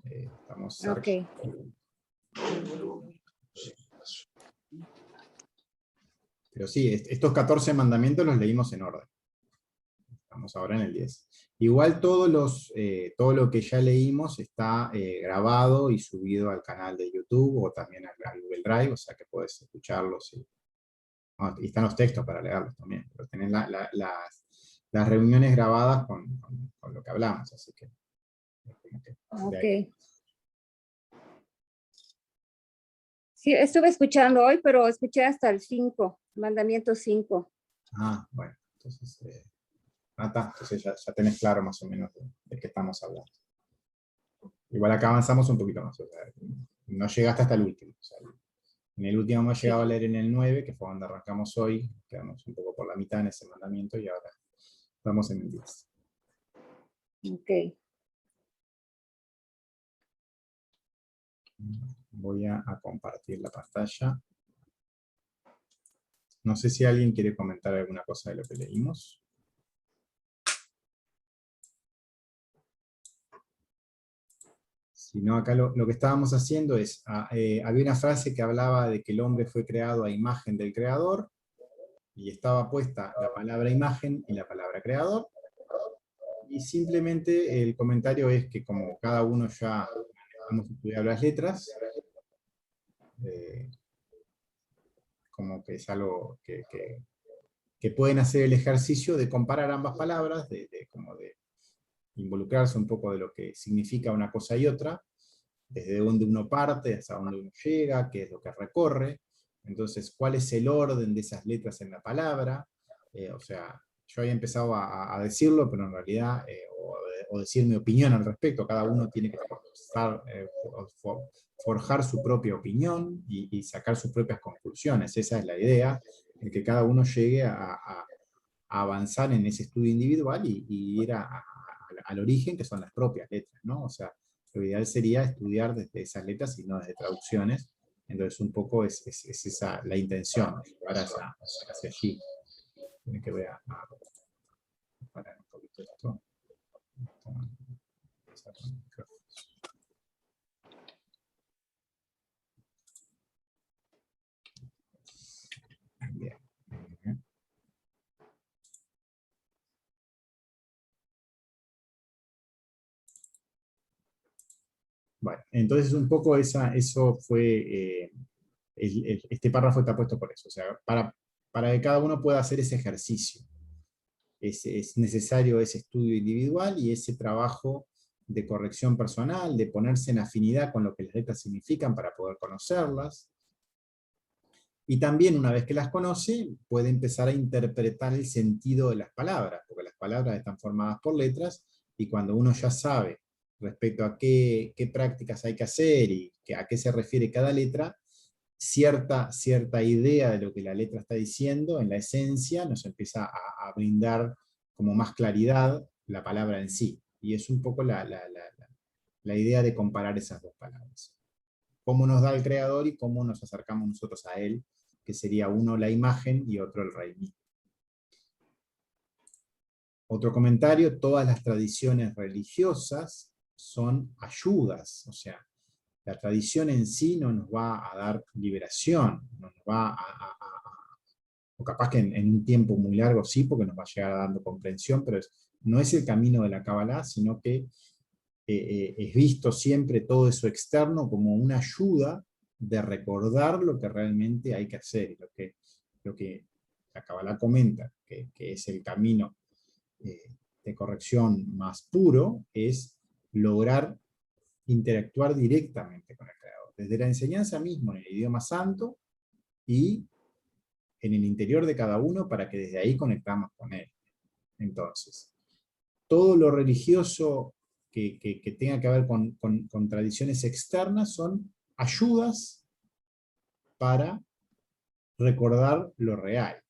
Estamos cerca. Okay. Pero sí, estos 14 mandamientos los leímos en orden. Estamos ahora en el 10. Igual todo lo que ya leímos está grabado y subido al canal de YouTube o también al Google Drive, o sea que puedes escucharlos. Y están los textos para leerlos también, pero tenés las reuniones grabadas con lo que hablamos, así que... Ok. Sí, estuve escuchando hoy, pero escuché hasta el 5, mandamiento 5. Ah, bueno, entonces... entonces ya tenés claro más o menos de qué estamos hablando. Igual acá avanzamos un poquito más, o sea, no llegaste hasta el último. O sea, en el último hemos llegado a leer en el 9, que fue donde arrancamos hoy, quedamos un poco por la mitad en ese mandamiento, y ahora estamos en el 10. Ok. Voy a compartir la pantalla. No sé si alguien quiere comentar alguna cosa de lo que leímos. Si no, acá lo que estábamos haciendo es, había una frase que hablaba de que el hombre fue creado a imagen del Creador, y estaba puesta la palabra imagen y la palabra creador, y simplemente el comentario es que como cada uno ya hemos estudiado las letras, como que es algo que pueden hacer el ejercicio de comparar ambas palabras, como de involucrarse un poco de lo que significa una cosa y otra, desde dónde uno parte, hasta dónde uno llega, qué es lo que recorre, entonces cuál es el orden de esas letras en la palabra, o sea, yo había empezado a decirlo, pero en realidad, o decir mi opinión al respecto, cada uno tiene que forjar su propia opinión y sacar sus propias conclusiones. Esa es la idea, de que cada uno llegue a avanzar en ese estudio individual y ir al origen, que son las propias letras, ¿no? O sea, lo ideal sería estudiar desde esas letras y no desde traducciones. Entonces un poco es esa la intención, llevar hacia allí. Tiene que ver parar un poquito esto. Bien. Bueno, entonces un poco eso fue, este párrafo está puesto por eso, o sea, para que cada uno pueda hacer ese ejercicio. Es necesario ese estudio individual y ese trabajo de corrección personal, de ponerse en afinidad con lo que las letras significan para poder conocerlas. Y también, una vez que las conoce, puede empezar a interpretar el sentido de las palabras, porque las palabras están formadas por letras, y cuando uno ya sabe respecto a qué prácticas hay que hacer y a qué se refiere cada letra, cierta idea de lo que la letra está diciendo, en la esencia, nos empieza a brindar como más claridad la palabra en sí. Y es un poco la idea de comparar esas dos palabras. Cómo nos da el creador y cómo nos acercamos nosotros a él, que sería uno la imagen y otro el rey mismo. Otro comentario: todas las tradiciones religiosas son ayudas, o sea, la tradición en sí no nos va a dar liberación, no nos va o capaz que en un tiempo muy largo sí, porque nos va a llegar dando comprensión, pero no es el camino de la Kabbalah, sino que es visto siempre todo eso externo como una ayuda de recordar lo que realmente hay que hacer, lo que la Kabbalah comenta, que es el camino de corrección más puro, es lograr interactuar directamente con el Creador, desde la enseñanza mismo en el idioma santo y en el interior de cada uno, para que desde ahí conectamos con Él. Entonces, todo lo religioso que tenga que ver con tradiciones externas son ayudas para recordar lo real.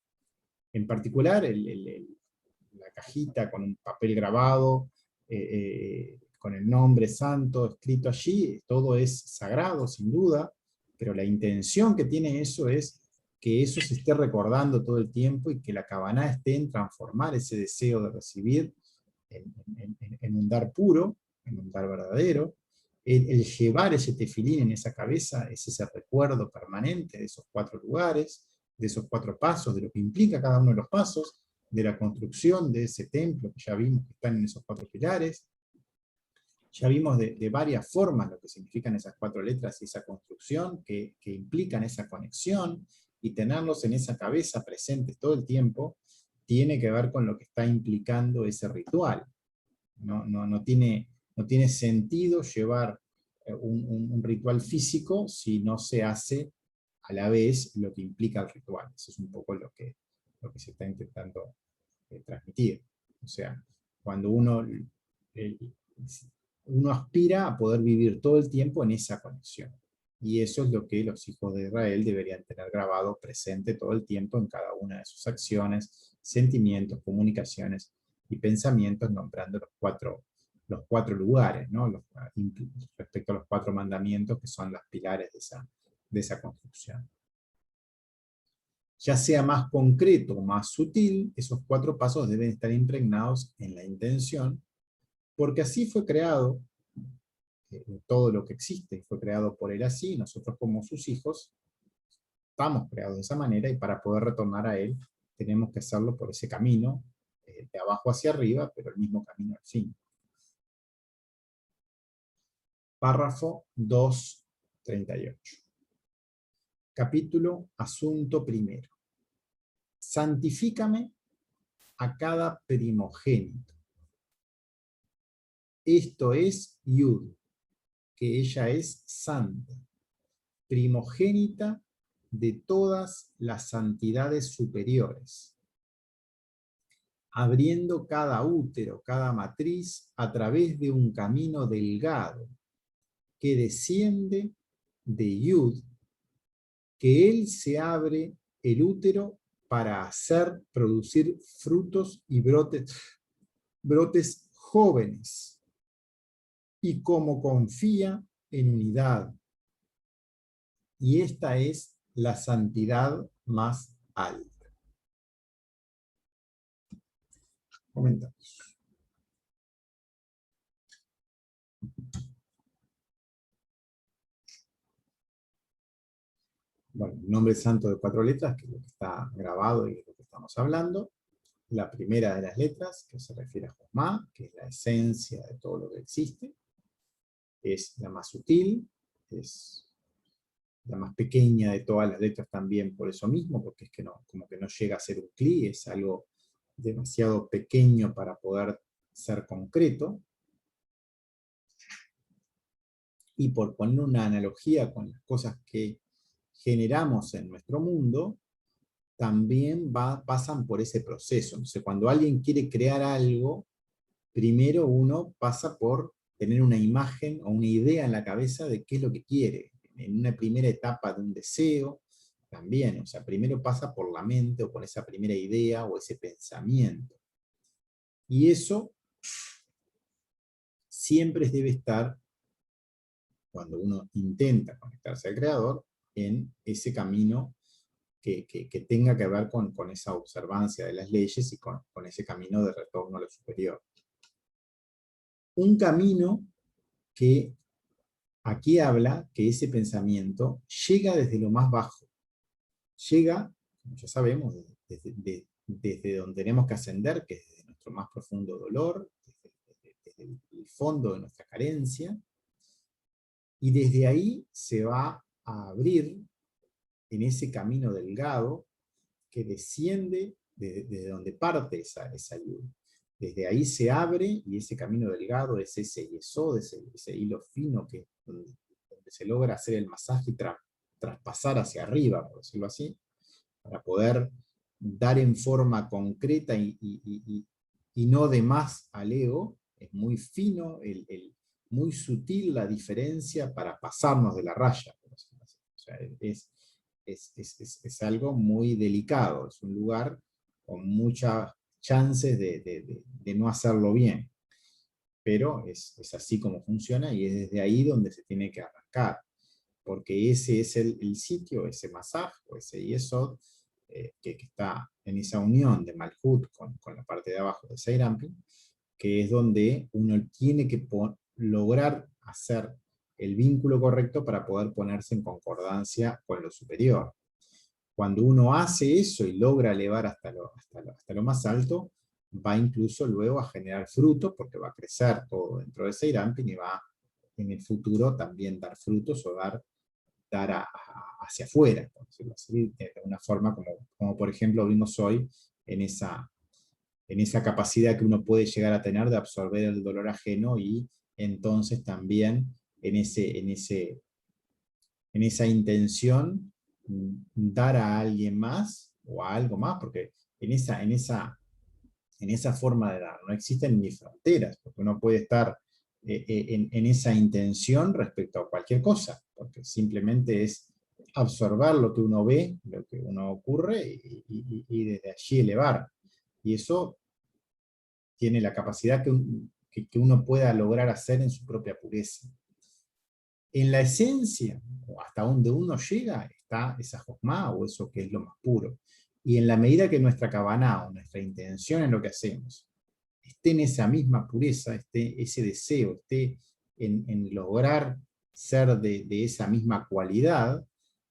En particular, la cajita con un papel grabado, con el nombre santo escrito allí, todo es sagrado, sin duda, pero la intención que tiene eso es que eso se esté recordando todo el tiempo y que la Kavaná esté en transformar ese deseo de recibir en un dar puro, en un dar verdadero. El llevar ese tefilín en esa cabeza es ese recuerdo permanente de esos 4 lugares, de esos 4 pasos, de lo que implica cada uno de los pasos, de la construcción de ese templo que ya vimos que están en esos 4 pilares. Ya vimos de varias formas lo que significan esas 4 letras y esa construcción que implican esa conexión, y tenerlos en esa cabeza presentes todo el tiempo tiene que ver con lo que está implicando ese ritual. No tiene sentido llevar un ritual físico si no se hace a la vez lo que implica el ritual. Eso es un poco lo que se está intentando transmitir. O sea, cuando uno aspira a poder vivir todo el tiempo en esa conexión. Y eso es lo que los hijos de Israel deberían tener grabado presente todo el tiempo en cada una de sus acciones, sentimientos, comunicaciones y pensamientos, nombrando los cuatro lugares, ¿no? Respecto a los 4 mandamientos, que son los pilares de esa construcción. Ya sea más concreto o más sutil, esos 4 pasos deben estar impregnados en la intención, porque así fue creado todo lo que existe, fue creado por Él así, nosotros como sus hijos estamos creados de esa manera, y para poder retornar a Él tenemos que hacerlo por ese camino, de abajo hacia arriba, pero el mismo camino al fin. Párrafo 238. Capítulo, asunto primero. Santifícame a cada primogénito. Esto es Yud, que ella es santa, primogénita de todas las santidades superiores. abriendo cada útero, cada matriz, a través de un camino delgado que desciende de Yud, que él se abre el útero para hacer producir frutos y brotes jóvenes, y como confía en unidad. Y esta es la santidad más alta. Comentamos. Bueno, el nombre santo de 4 letras, que es lo que está grabado y de lo que estamos hablando. La primera de las letras, que se refiere a Josma, que es la esencia de todo lo que existe, es la más sutil, es la más pequeña de todas las letras también por eso mismo, porque es que no, como que no llega a ser un cli, es algo demasiado pequeño para poder ser concreto. Y por poner una analogía con las cosas que generamos en nuestro mundo, también pasan por ese proceso. Entonces, cuando alguien quiere crear algo, primero uno pasa por tener una imagen o una idea en la cabeza de qué es lo que quiere. En una primera etapa de un deseo, también, o sea, primero pasa por la mente o por esa primera idea o ese pensamiento. Y eso siempre debe estar, cuando uno intenta conectarse al Creador, en ese camino que tenga que ver con esa observancia de las leyes y con ese camino de retorno a lo superior. Un camino que aquí habla que ese pensamiento llega desde lo más bajo. Llega, como ya sabemos, desde donde tenemos que ascender, que es desde nuestro más profundo dolor, desde el fondo de nuestra carencia, y desde ahí se va a abrir en ese camino delgado que desciende desde donde parte esa luz. Desde ahí se abre, y ese camino delgado es ese yesod, ese hilo fino donde se logra hacer el masaje y traspasar hacia arriba, por decirlo así, para poder dar en forma concreta y no de más al ego. Es muy fino, muy sutil la diferencia para pasarnos de la raya, por decirlo así. O sea, es algo muy delicado, es un lugar con muchas chances de no hacerlo bien, pero es así como funciona, y es desde ahí donde se tiene que arrancar, porque ese es el sitio, ese masaj, o ese yesod, que está en esa unión de Malhut con la parte de abajo de Seirampi, que es donde uno tiene que lograr hacer el vínculo correcto para poder ponerse en concordancia con lo superior. Cuando uno hace eso y logra elevar hasta lo más alto, va incluso luego a generar frutos, porque va a crecer todo dentro de Seirampi y va en el futuro también dar frutos o dar hacia afuera, por decirlo así, de una forma como por ejemplo vimos hoy en esa capacidad que uno puede llegar a tener de absorber el dolor ajeno, y entonces también en esa intención dar a alguien más o a algo más, porque en esa forma de dar no existen ni fronteras, porque uno puede estar en esa intención respecto a cualquier cosa, porque simplemente es absorber lo que uno ve, lo que uno ocurre, y desde allí elevar. Y eso tiene la capacidad que uno pueda lograr hacer en su propia pureza. En la esencia, o hasta donde uno llega, está esa jojma, o eso que es lo más puro. Y en la medida que nuestra kavaná, o nuestra intención en lo que hacemos, esté en esa misma pureza, esté ese deseo, esté en lograr ser de esa misma cualidad,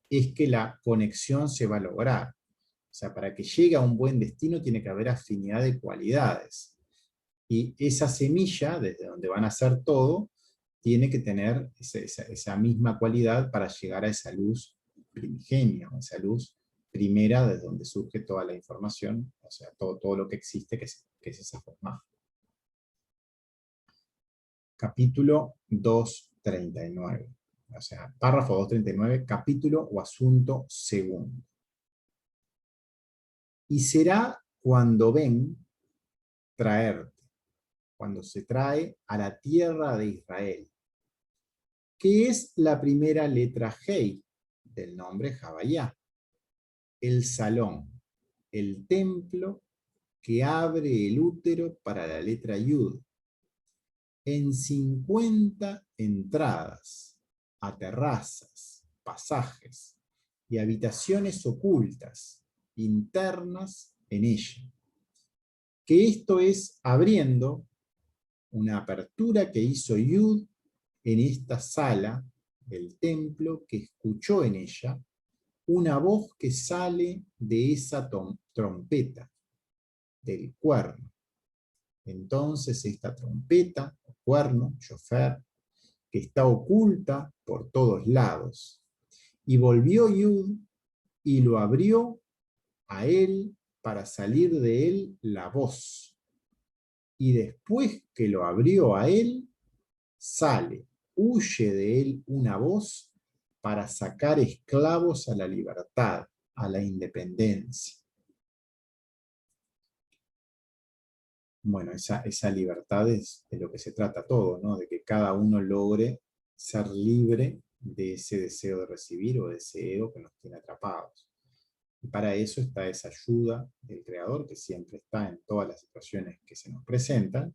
es que la conexión se va a lograr. O sea, para que llegue a un buen destino tiene que haber afinidad de cualidades. Y esa semilla, desde donde van a hacer todo, tiene que tener esa misma cualidad para llegar a esa luz primigenia, esa luz primera desde donde surge toda la información, o sea, todo lo que existe, que es esa forma. Capítulo 239, o sea, párrafo 239, capítulo o asunto segundo. Y será cuando ven traerte, cuando se trae a la tierra de Israel, que es la primera letra Hei del nombre Javayá, el salón, el templo que abre el útero para la letra Yud, en 50 entradas a terrazas, pasajes y habitaciones ocultas, internas en ella. Que esto es abriendo una apertura que hizo Yud en esta sala del templo, que escuchó en ella una voz que sale de esa trompeta, del cuerno. Entonces esta trompeta, o cuerno, shofar, que está oculta por todos lados. Y volvió Yud y lo abrió a él para salir de él la voz. Y después que lo abrió a él, huye de él una voz para sacar esclavos a la libertad, a la independencia. Bueno, esa libertad es de lo que se trata todo, ¿no? De que cada uno logre ser libre de ese deseo de recibir o de ese ego que nos tiene atrapados. Y para eso está esa ayuda del Creador, que siempre está en todas las situaciones que se nos presentan,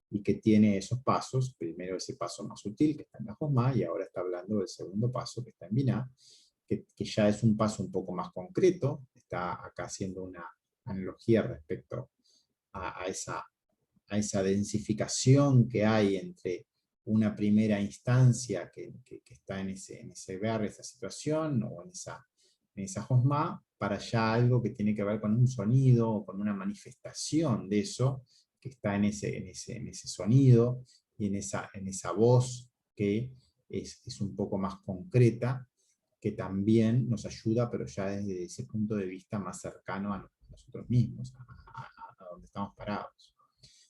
y que tiene esos pasos, primero ese paso más sutil que está en la Josma, y ahora está hablando del segundo paso que está en Biná, que ya es un paso un poco más concreto, está acá haciendo una analogía respecto a esa densificación que hay entre una primera instancia que está en ese ver, esa situación, o en esa Josma, para ya algo que tiene que ver con un sonido, o con una manifestación de eso, que está en ese sonido, y en esa voz que es un poco más concreta, que también nos ayuda, pero ya desde ese punto de vista más cercano a nosotros mismos, a donde estamos parados.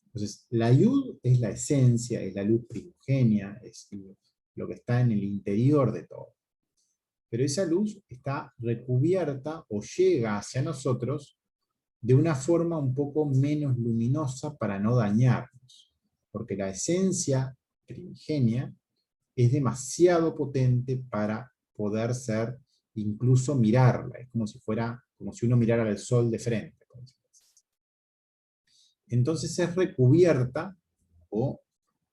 Entonces, la Yud es la esencia, es la luz primigenia, es lo que está en el interior de todo. Pero esa luz está recubierta o llega hacia nosotros de una forma un poco menos luminosa para no dañarnos, porque la esencia primigenia es demasiado potente para poder ser, incluso mirarla, es como si uno mirara al sol de frente. Entonces es recubierta, o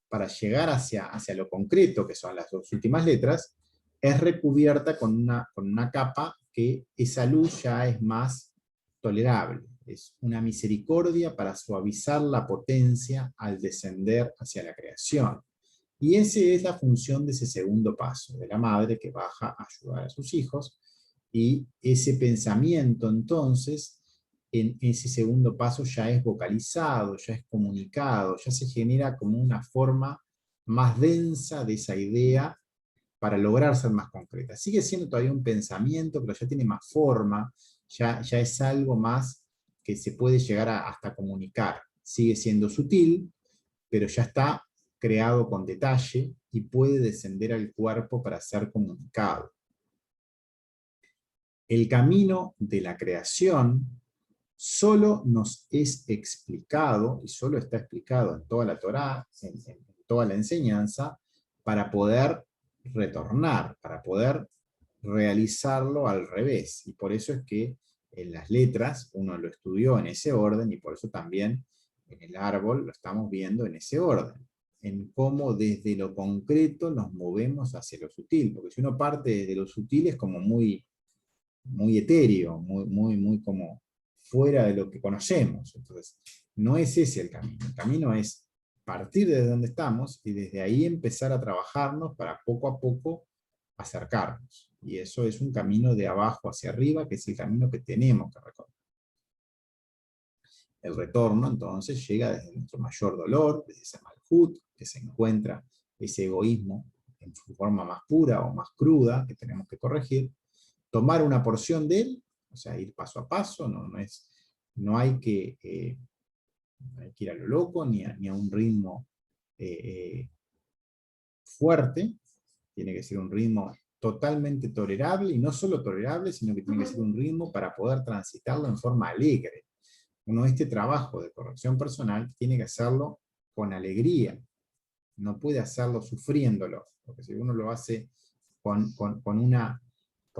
para llegar hacia lo concreto, que son las dos últimas letras, es recubierta con una capa que esa luz ya es más tolerable. Es una misericordia para suavizar la potencia al descender hacia la creación. Y esa es la función de ese segundo paso, de la madre que baja a ayudar a sus hijos, y ese pensamiento entonces, en ese segundo paso ya es vocalizado, ya es comunicado, ya se genera como una forma más densa de esa idea para lograr ser más concreta. Sigue siendo todavía un pensamiento, pero ya tiene más forma, ya es algo más que se puede llegar hasta comunicar. Sigue siendo sutil, pero ya está creado con detalle y puede descender al cuerpo para ser comunicado. El camino de la creación solo nos es explicado, y solo está explicado en toda la Torá, en toda la enseñanza, para poder retornar, para poder realizarlo al revés. Y por eso es que en las letras uno lo estudió en ese orden, y por eso también en el árbol lo estamos viendo en ese orden, en cómo desde lo concreto nos movemos hacia lo sutil, porque si uno parte desde lo sutil es como muy etéreo, muy como fuera de lo que conocemos. Entonces, no es ese el camino es partir desde donde estamos y desde ahí empezar a trabajarnos para poco a poco acercarnos. Y eso es un camino de abajo hacia arriba, que es el camino que tenemos que recorrer. El retorno, entonces, llega desde nuestro mayor dolor, desde ese malhut, que se encuentra ese egoísmo en su forma más pura o más cruda, que tenemos que corregir, tomar una porción de él, o sea, ir paso a paso, no hay que ir a lo loco, ni a un ritmo fuerte, tiene que ser un ritmo totalmente tolerable, y no solo tolerable, sino que tiene que ser un ritmo para poder transitarlo en forma alegre, Uno este trabajo de corrección personal tiene que hacerlo con alegría, no puede hacerlo sufriéndolo, porque si uno lo hace con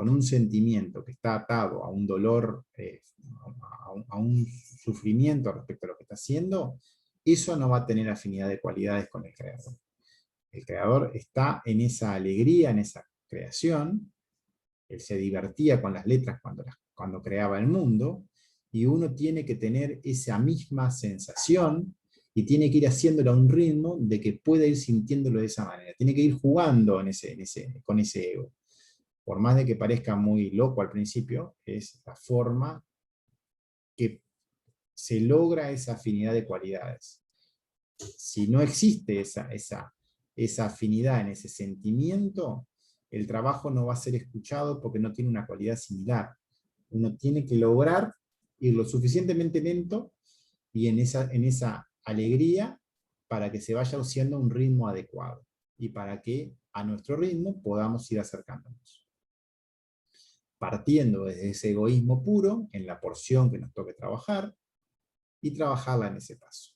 un sentimiento que está atado a un dolor, a un sufrimiento respecto a lo que está haciendo, eso no va a tener afinidad de cualidades con el creador. El creador está en esa alegría, en esa creación. Él se divertía con las letras cuando creaba el mundo, y uno tiene que tener esa misma sensación, y tiene que ir haciéndolo a un ritmo de que pueda ir sintiéndolo de esa manera. Tiene que ir jugando con ese ego. Por más de que parezca muy loco al principio, es la forma que se logra esa afinidad de cualidades. Si no existe esa afinidad en ese sentimiento, el trabajo no va a ser escuchado porque no tiene una cualidad similar. Uno tiene que lograr ir lo suficientemente lento y en esa alegría para que se vaya haciendo un ritmo adecuado y para que a nuestro ritmo podamos ir acercándonos. Partiendo desde ese egoísmo puro, en la porción que nos toque trabajar, y trabajarla en ese paso.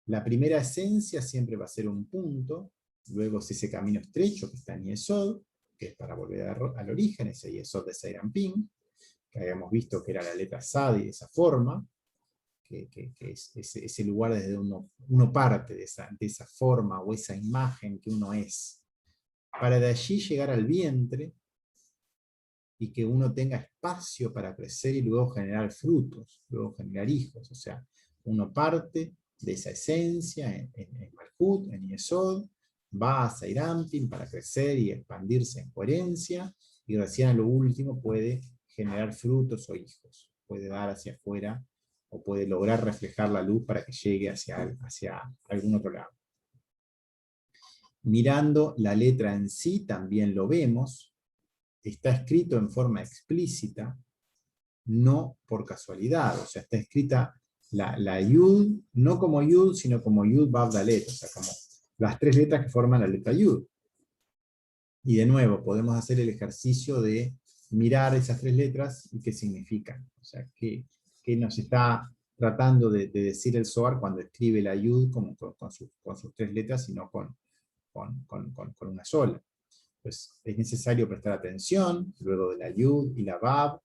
La primera esencia siempre va a ser un punto, luego es ese camino estrecho que está en Yesod, que es para volver al origen, ese Yesod de Serampín, que habíamos visto que era la letra Sadi de esa forma, que es ese lugar desde uno parte de esa forma o esa imagen que uno es, para de allí llegar al vientre y que uno tenga espacio para crecer y luego generar frutos, luego generar hijos. O sea, uno parte de esa esencia en Malkut, en Yesod, va a Seirampin para crecer y expandirse en coherencia, y recién a lo último puede generar frutos o hijos, puede dar hacia afuera o puede lograr reflejar la luz para que llegue hacia algún otro lado. Mirando la letra en sí también lo vemos, está escrito en forma explícita, no por casualidad, o sea, está escrita la Yud, no como Yud, sino como Yud Vav Dalet, o sea, como las tres letras que forman la letra Yud. Y de nuevo, podemos hacer el ejercicio de mirar esas tres letras y qué significan, o sea, qué nos está tratando de decir el Zohar cuando escribe la Yud con sus tres letras y no con una sola. Pues es necesario prestar atención, luego de la Yud y la Vav,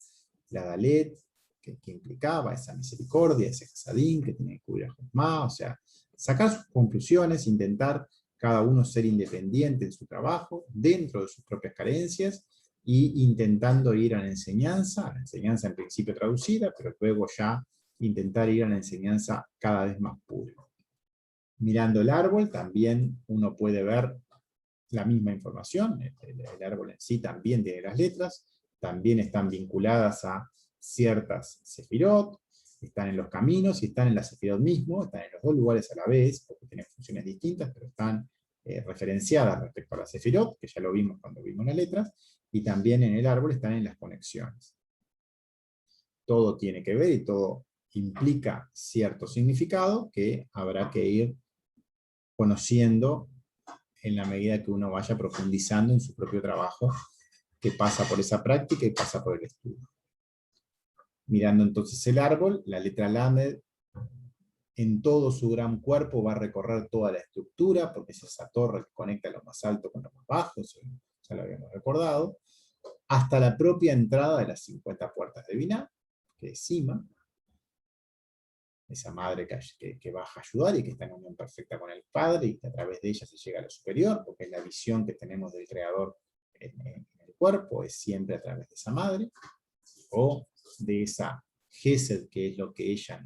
la Dalet, que implicaba esa misericordia, ese Hasadín que tiene que cubrir a Josma, o sea, sacar sus conclusiones, intentar cada uno ser independiente en su trabajo, dentro de sus propias carencias, y intentando ir a la enseñanza en principio traducida, pero luego ya intentar ir a la enseñanza cada vez más pura. Mirando el árbol, también uno puede ver la misma información, el árbol en sí también tiene las letras, también están vinculadas a ciertas sefirot, están en los caminos y están en la sefirot mismo, están en los dos lugares a la vez, porque tienen funciones distintas, pero están referenciadas respecto a la sefirot, que ya lo vimos cuando vimos las letras, y también en el árbol están en las conexiones. Todo tiene que ver y todo implica cierto significado que habrá que ir conociendo en la medida que uno vaya profundizando en su propio trabajo, que pasa por esa práctica y pasa por el estudio. Mirando entonces el árbol, la letra Lamed en todo su gran cuerpo va a recorrer toda la estructura, porque es esa torre que conecta lo más alto con lo más bajo, eso ya lo habíamos recordado, hasta la propia entrada de las 50 puertas de Binah, que es Sima, esa madre que baja a ayudar y que está en unión perfecta con el Padre, y que a través de ella se llega a lo superior, porque es la visión que tenemos del Creador en el cuerpo, es siempre a través de esa madre, o de esa Gesed, que es lo que ella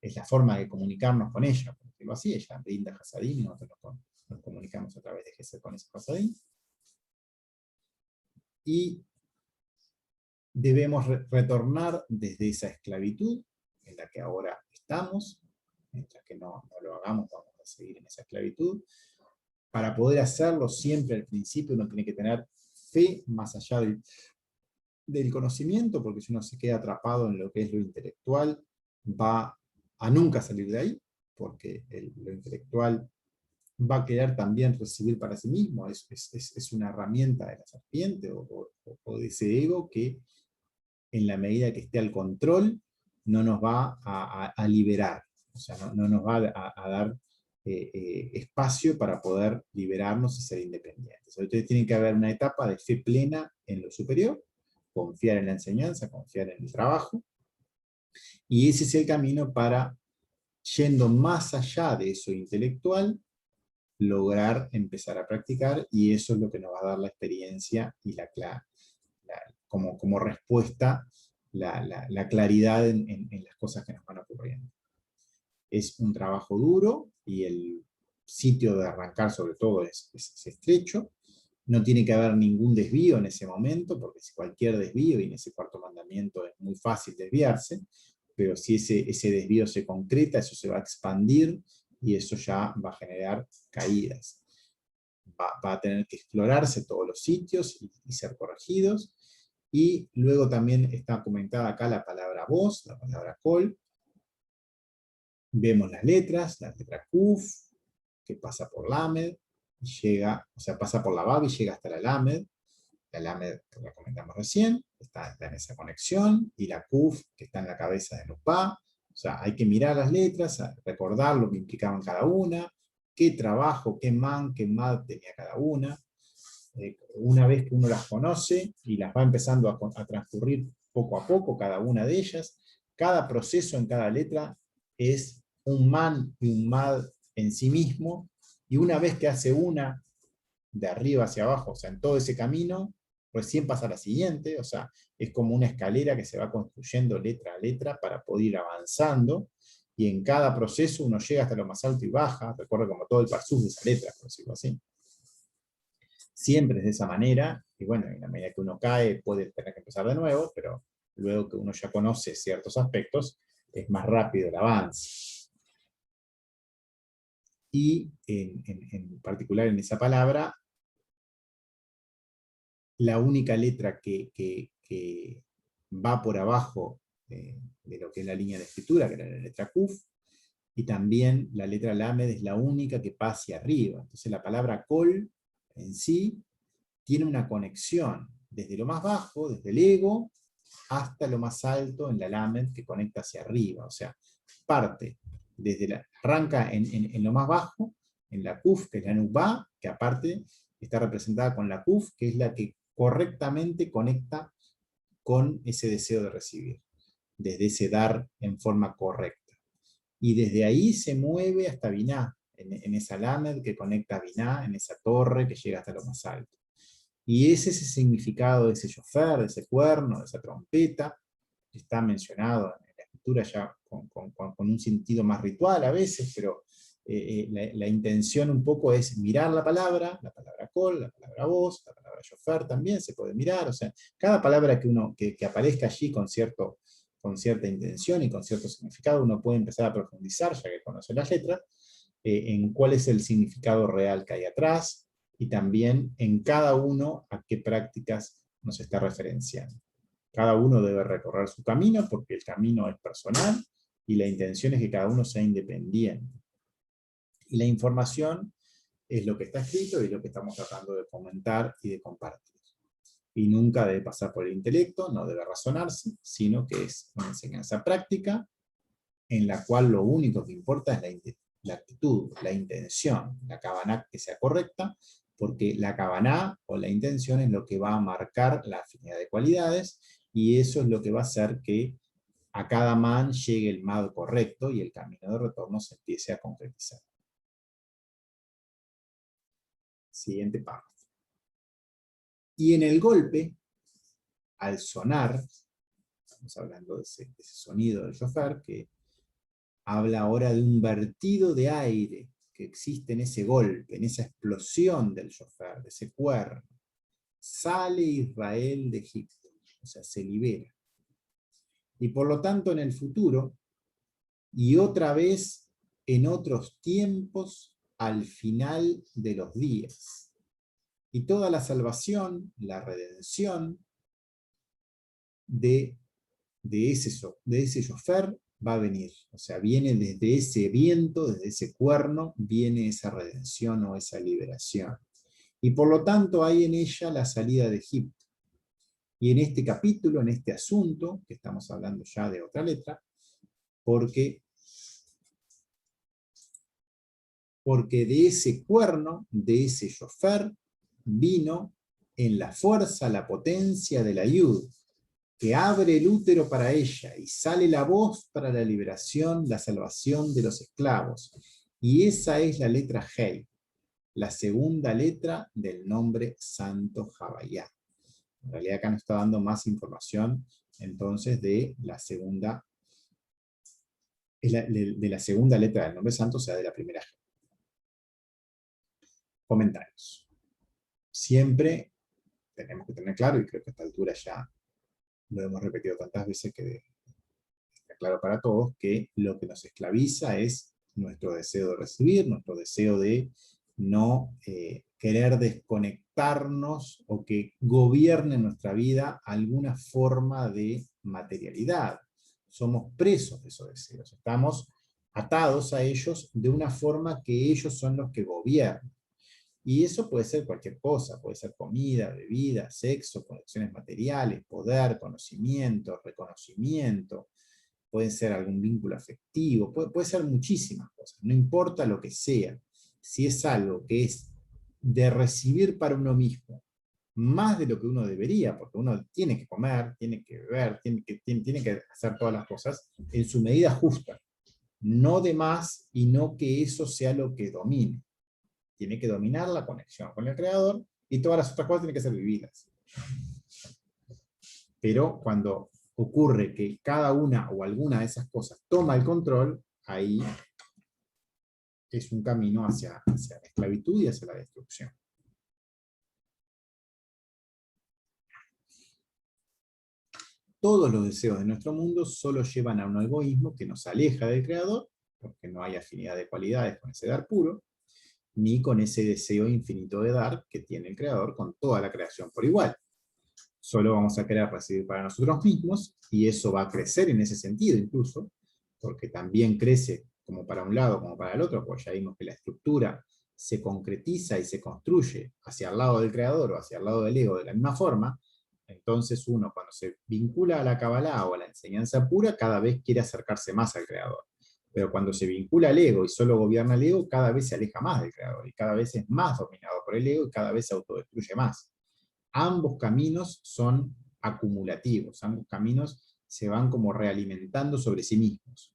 es la forma de comunicarnos con ella, por decirlo así, ella brinda Hasadín y nosotros nos comunicamos a través de Gesed con ese Hasadín. Y debemos retornar desde esa esclavitud en la que ahora estamos, mientras que no lo hagamos, vamos a seguir en esa esclavitud. Para poder hacerlo, siempre al principio uno tiene que tener fe más allá del conocimiento, porque si uno se queda atrapado en lo que es lo intelectual, va a nunca salir de ahí, porque lo intelectual va a querer también recibir para sí mismo, es una herramienta de la serpiente o de ese ego que en la medida que esté al control no nos va a liberar, o sea, no nos va a dar espacio para poder liberarnos y ser independientes. Entonces tiene que haber una etapa de fe plena en lo superior, confiar en la enseñanza, confiar en el trabajo, y ese es el camino para, yendo más allá de eso intelectual, lograr empezar a practicar, y eso es lo que nos va a dar la experiencia y como respuesta, la claridad en las cosas que nos van ocurriendo. Es un trabajo duro, y el sitio de arrancar sobre todo es estrecho. No tiene que haber ningún desvío en ese momento, porque si cualquier desvío, y en ese cuarto mandamiento es muy fácil desviarse, pero si ese desvío se concreta, eso se va a expandir, y eso ya va a generar caídas. Va a tener que explorarse todos los sitios y ser corregidos. Y luego también está comentada acá la palabra voz, la palabra kol. Vemos las letras, la letra kuf, que pasa por lamed, y llega, o sea, pasa por la bab y llega hasta la lamed. La lamed, que la comentamos recién, está en esa conexión, y la kuf, que está en la cabeza de Nupá. O sea, hay que mirar las letras, recordar lo que implicaban cada una, qué trabajo, qué man, qué mad tenía cada una. Una vez que uno las conoce, y las va empezando a transcurrir poco a poco, cada una de ellas, cada proceso en cada letra es un man y un mad en sí mismo, y una vez que hace una, de arriba hacia abajo, o sea, en todo ese camino, recién pasa a la siguiente, o sea, es como una escalera que se va construyendo letra a letra para poder ir avanzando, y en cada proceso uno llega hasta lo más alto y baja, recuerda como todo el parsuf de esa letra, por decirlo así. Siempre es de esa manera, y bueno, en la medida que uno cae puede tener que empezar de nuevo, pero luego que uno ya conoce ciertos aspectos, es más rápido el avance. Y en particular en esa palabra, la única letra que va por abajo de lo que es la línea de escritura, que era la letra Kuf, y también la letra Lamed es la única que pasa hacia arriba. Entonces la palabra Kol en sí tiene una conexión desde lo más bajo, desde el ego, hasta lo más alto en la Lamed, que conecta hacia arriba. O sea, parte arranca en lo más bajo, en la Kuf, que es la Nubá, que aparte está representada con la Kuf, que es la que correctamente conecta con ese deseo de recibir, desde ese dar en forma correcta. Y desde ahí se mueve hasta Binah, en esa Lamed que conecta a Binah, en esa torre que llega hasta lo más alto. Y ese es el significado de ese shofar, de ese cuerno, de esa trompeta, que está mencionado en la escritura ya con un sentido más ritual a veces, pero la intención un poco es mirar la palabra kol, la palabra voz, la palabra shofar también se puede mirar, o sea, cada palabra que aparezca allí con cierta intención y con cierto significado, uno puede empezar a profundizar, ya que conoce las letras, en cuál es el significado real que hay atrás, y también en cada uno a qué prácticas nos está referenciando. Cada uno debe recorrer su camino, porque el camino es personal, y la intención es que cada uno sea independiente. Y la información es lo que está escrito y lo que estamos tratando de comentar y de compartir. Y nunca debe pasar por el intelecto, no debe razonarse, sino que es una enseñanza práctica, en la cual lo único que importa es la actitud, la intención, la kavaná que sea correcta, porque la kavaná o la intención es lo que va a marcar la afinidad de cualidades, y eso es lo que va a hacer que a cada man llegue el mad correcto y el camino de retorno se empiece a concretizar. Siguiente párrafo. Y en el golpe, al sonar, estamos hablando de ese sonido del shofar, que habla ahora de un vertido de aire que existe en ese golpe, en esa explosión del shofar, de ese cuerno. Sale Israel de Egipto, o sea, se libera. Y por lo tanto en el futuro, y otra vez en otros tiempos, al final de los días. Y toda la salvación, la redención de ese shofar va a venir. O sea, viene desde ese viento, desde ese cuerno, viene esa redención o esa liberación. Y por lo tanto hay en ella la salida de Egipto. Y en este capítulo, en este asunto, que estamos hablando ya de otra letra, porque de ese cuerno, de ese shofar, vino en la fuerza, la potencia de la Yud, que abre el útero para ella, y sale la voz para la liberación, la salvación de los esclavos. Y esa es la letra Hei, la segunda letra del nombre santo Havayá. En realidad acá nos está dando más información, entonces, de la segunda letra del nombre santo, o sea, de la primera Hei. Comentarios. Siempre tenemos que tener claro, y creo que a esta altura ya lo hemos repetido tantas veces que está claro para todos, que lo que nos esclaviza es nuestro deseo de recibir, nuestro deseo de no querer desconectarnos o que gobierne nuestra vida alguna forma de materialidad. Somos presos de esos deseos, estamos atados a ellos de una forma que ellos son los que gobiernan. Y eso puede ser cualquier cosa, puede ser comida, bebida, sexo, conexiones materiales, poder, conocimiento, reconocimiento, puede ser algún vínculo afectivo, puede ser muchísimas cosas, no importa lo que sea. Si es algo que es de recibir para uno mismo, más de lo que uno debería, porque uno tiene que comer, tiene que beber, tiene que hacer todas las cosas en su medida justa, no de más, y no que eso sea lo que domine. Tiene que dominar la conexión con el creador, y todas las otras cosas tienen que ser vividas. Pero cuando ocurre que cada una o alguna de esas cosas toma el control, ahí es un camino hacia la esclavitud y hacia la destrucción. Todos los deseos de nuestro mundo solo llevan a un egoísmo que nos aleja del creador, porque no hay afinidad de cualidades con ese dar puro, ni con ese deseo infinito de dar que tiene el creador con toda la creación por igual. Solo vamos a querer recibir para nosotros mismos, y eso va a crecer en ese sentido incluso, porque también crece como para un lado como para el otro, porque ya vimos que la estructura se concretiza y se construye hacia el lado del creador o hacia el lado del ego de la misma forma. Entonces uno, cuando se vincula a la Kabbalah o a la enseñanza pura, cada vez quiere acercarse más al creador. Pero cuando se vincula al ego y solo gobierna el ego, cada vez se aleja más del creador, y cada vez es más dominado por el ego, y cada vez se autodestruye más. Ambos caminos son acumulativos, ambos caminos se van como realimentando sobre sí mismos.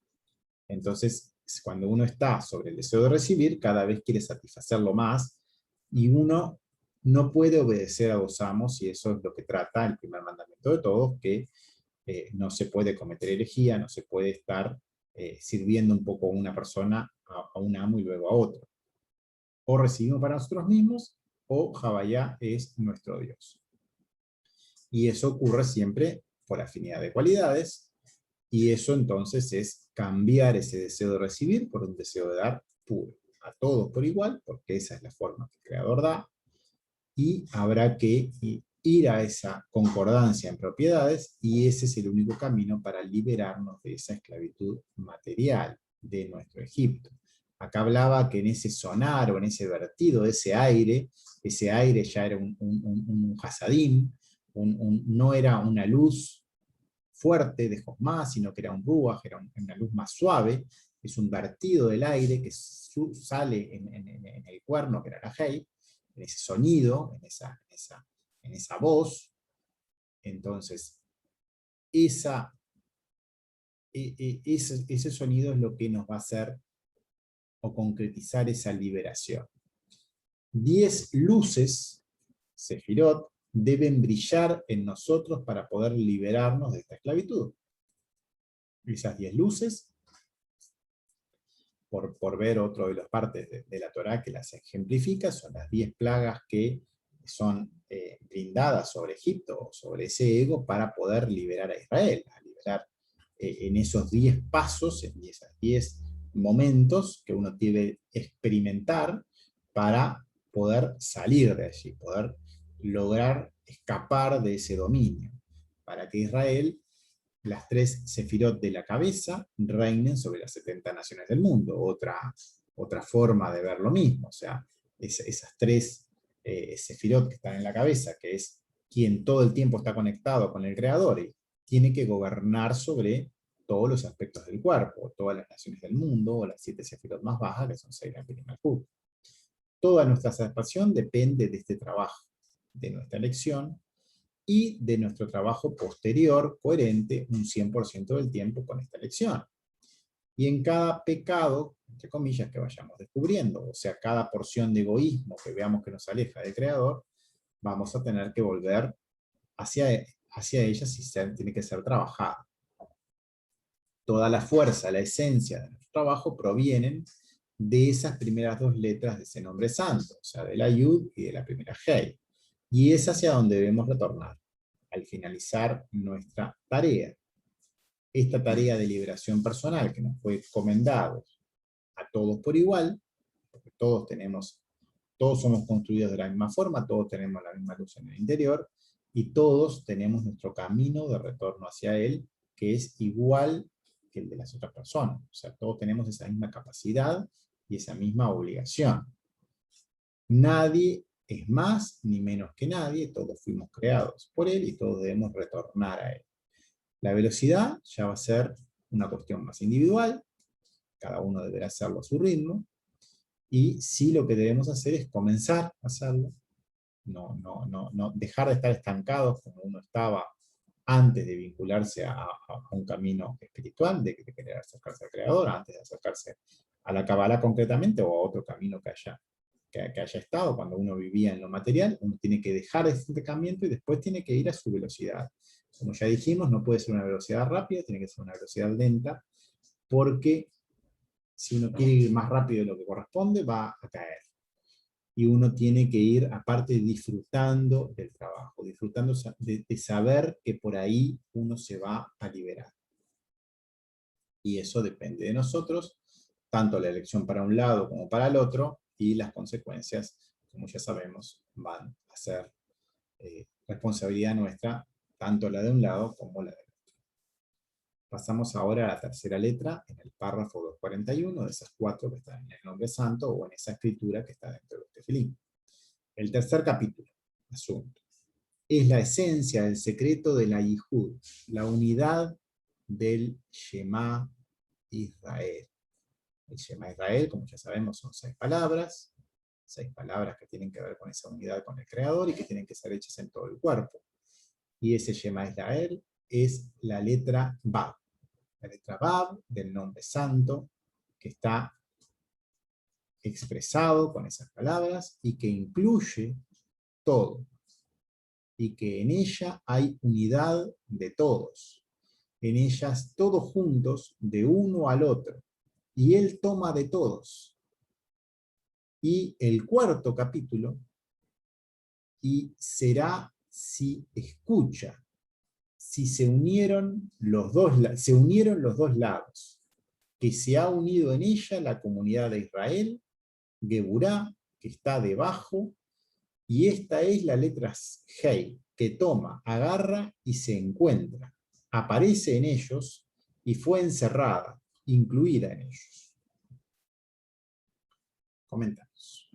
Entonces, cuando uno está sobre el deseo de recibir, cada vez quiere satisfacerlo más, y uno no puede obedecer a dos amos, y eso es lo que trata el primer mandamiento de todos, que no se puede cometer herejía, no se puede estar sirviendo un poco a una persona, a un amo y luego a otro. O recibimos para nosotros mismos, o Havayá es nuestro Dios. Y eso ocurre siempre por afinidad de cualidades, y eso entonces es cambiar ese deseo de recibir por un deseo de dar puro, a todos por igual, porque esa es la forma que el Creador da, y habrá que ir a esa concordancia en propiedades, y ese es el único camino para liberarnos de esa esclavitud material de nuestro Egipto. Acá hablaba que en ese sonar o en ese vertido de ese aire ya era un hasadim, no era una luz fuerte de Josmá, sino que era un ruaj, era una luz más suave. Es un vertido del aire que sale en el cuerno, que era la Hei, en ese sonido, en esa voz. Entonces, ese sonido es lo que nos va a hacer o concretizar esa liberación. 10 luces, Sefirot, deben brillar en nosotros para poder liberarnos de esta esclavitud. Esas 10 luces, por ver otro de las partes de la Torá que las ejemplifica, son las 10 plagas que son brindadas sobre Egipto o sobre ese ego para poder liberar a Israel, a liberar en esos 10 pasos, en esos 10 momentos que uno debe experimentar para poder salir de allí, poder lograr escapar de ese dominio, para que Israel, las 3 sefirot de la cabeza, reinen sobre las 70 naciones del mundo. Otra forma de ver lo mismo, o sea, esas 3 sefirot que están en la cabeza, que es quien todo el tiempo está conectado con el Creador y tiene que gobernar sobre todos los aspectos del cuerpo, todas las naciones del mundo, o las 7 sefirot más bajas, que son Seir, Anpin y Malkut. Toda nuestra satisfacción depende de este trabajo, de nuestra elección, y de nuestro trabajo posterior, coherente, un 100% del tiempo con esta elección. Y en cada pecado, entre comillas, que vayamos descubriendo, o sea, cada porción de egoísmo que veamos que nos aleja del Creador, vamos a tener que volver hacia ella si tiene que ser trabajada. Toda la fuerza, la esencia de nuestro trabajo provienen de esas primeras 2 letras de ese nombre santo, o sea, de la Yud y de la primera Hei. Y es hacia donde debemos retornar, al finalizar nuestra tarea. Esta tarea de liberación personal que nos fue encomendado a todos por igual, porque todos somos construidos de la misma forma, todos tenemos la misma luz en el interior, y todos tenemos nuestro camino de retorno hacia él, que es igual que el de las otras personas. O sea, todos tenemos esa misma capacidad y esa misma obligación. Nadie es más ni menos que nadie, todos fuimos creados por él y todos debemos retornar a él. La velocidad ya va a ser una cuestión más individual, cada uno deberá hacerlo a su ritmo, y sí lo que debemos hacer es comenzar a hacerlo, no dejar de estar estancados como uno estaba antes de vincularse a un camino espiritual, de querer acercarse al Creador, antes de acercarse a la Kabbalah concretamente, o a otro camino que haya estado, cuando uno vivía en lo material. Uno tiene que dejar ese acercamiento y después tiene que ir a su velocidad. Como ya dijimos, no puede ser una velocidad rápida, tiene que ser una velocidad lenta, porque si uno quiere ir más rápido de lo que corresponde, va a caer. Y uno tiene que ir, aparte, disfrutando del trabajo, disfrutando de saber que por ahí uno se va a liberar. Y eso depende de nosotros, tanto la elección para un lado como para el otro, y las consecuencias, como ya sabemos, van a ser responsabilidad nuestra, tanto la de un lado como la del otro. Pasamos ahora a la tercera letra, en el párrafo 241, de esas 4 que están en el nombre santo, o en esa escritura que está dentro del tefilín. El tercer capítulo, asunto, es la esencia del secreto de la Yihud, la unidad del Shema Israel. El Shema Israel, como ya sabemos, son 6 palabras que tienen que ver con esa unidad con el Creador y que tienen que ser hechas en todo el cuerpo. Y ese Shema Israel es la letra Vav. La letra Vav del nombre santo, que está expresado con esas palabras y que incluye todo. Y que en ella hay unidad de todos. En ellas todos juntos, de uno al otro. Y él toma de todos. Y el cuarto capítulo, y será si escucha, si se unieron los dos lados, que se ha unido en ella la comunidad de Israel, Geburá, que está debajo, y esta es la letra Hei, que toma, agarra y se encuentra, aparece en ellos y fue encerrada, incluida en ellos. Comentamos.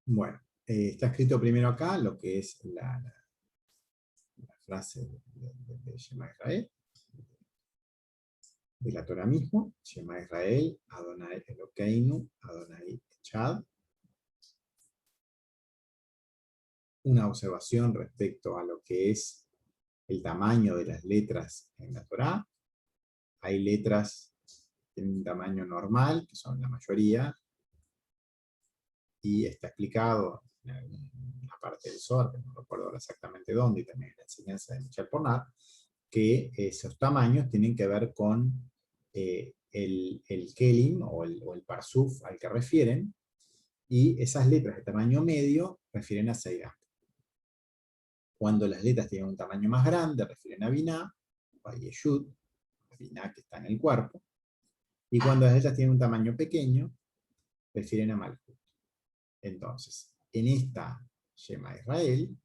Bueno, está escrito primero acá lo que es la frase de Shema Israel, de la Torah mismo, Shema Israel, Adonai Elokeinu, Adonai Echad. Una observación respecto a lo que es el tamaño de las letras en la Torah. Hay letras que tienen un tamaño normal, que son la mayoría, y está explicado en una parte del Zohar, que no recuerdo ahora exactamente dónde, y también en la enseñanza de Michel Pornar, que esos tamaños tienen que ver con el kelim o el parsuf al que refieren, y esas letras de tamaño medio refieren a Seirah. Cuando las letras tienen un tamaño más grande, refieren a Binah, o a Yeshut, a Binah que está en el cuerpo, y cuando las letras tienen un tamaño pequeño, refieren a Malkut. Entonces, en esta Shema Israel,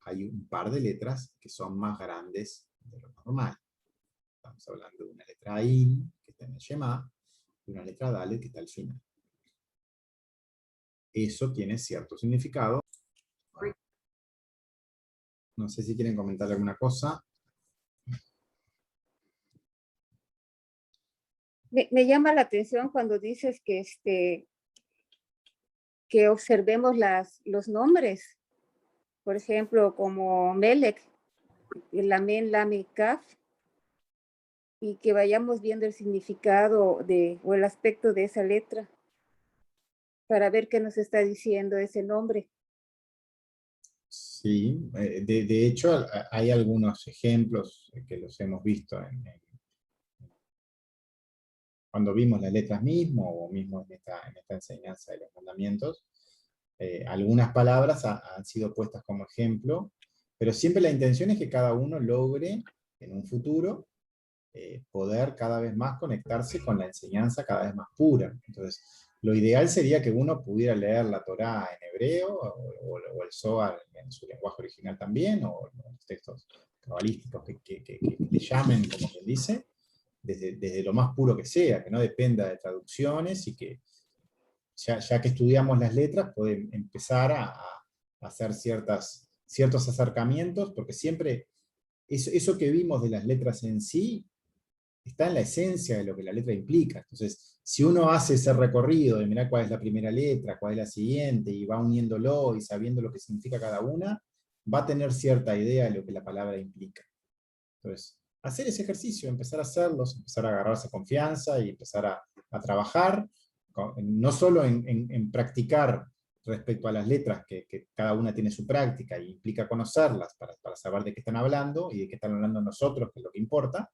hay un par de letras que son más grandes de lo normal. Estamos hablando de una letra Ain, que está en el Shema, y una letra Dalet, que está al final. eso tiene cierto significado. No sé si quieren comentar alguna cosa. Me llama la atención cuando dices que observemos los nombres, por ejemplo, como Melec, Lamen, Lame, Kaf, y que vayamos viendo el significado o el aspecto de esa letra para ver qué nos está diciendo ese nombre. Sí, de hecho hay algunos ejemplos que los hemos visto cuando vimos las letras mismo, o mismo en esta enseñanza de los mandamientos. Algunas palabras han sido puestas como ejemplo, pero siempre la intención es que cada uno logre en un futuro poder cada vez más conectarse con la enseñanza cada vez más pura. Entonces, lo ideal sería que uno pudiera leer la Torá en hebreo, o el Zohar en su lenguaje original también, o los textos cabalísticos que le llamen, como quien dice, desde lo más puro que sea, que no dependa de traducciones, y que ya que estudiamos las letras, pueden empezar a hacer ciertos acercamientos, porque siempre eso que vimos de las letras en sí está en la esencia de lo que la letra implica. Entonces, si uno hace ese recorrido de mirar cuál es la primera letra, cuál es la siguiente, y va uniéndolo y sabiendo lo que significa cada una, va a tener cierta idea de lo que la palabra implica. Entonces, hacer ese ejercicio, empezar a hacerlos, empezar a agarrarse confianza y empezar a trabajar, no solo en practicar respecto a las letras, que cada una tiene su práctica y implica conocerlas para saber de qué están hablando y de qué están hablando nosotros, que es lo que importa,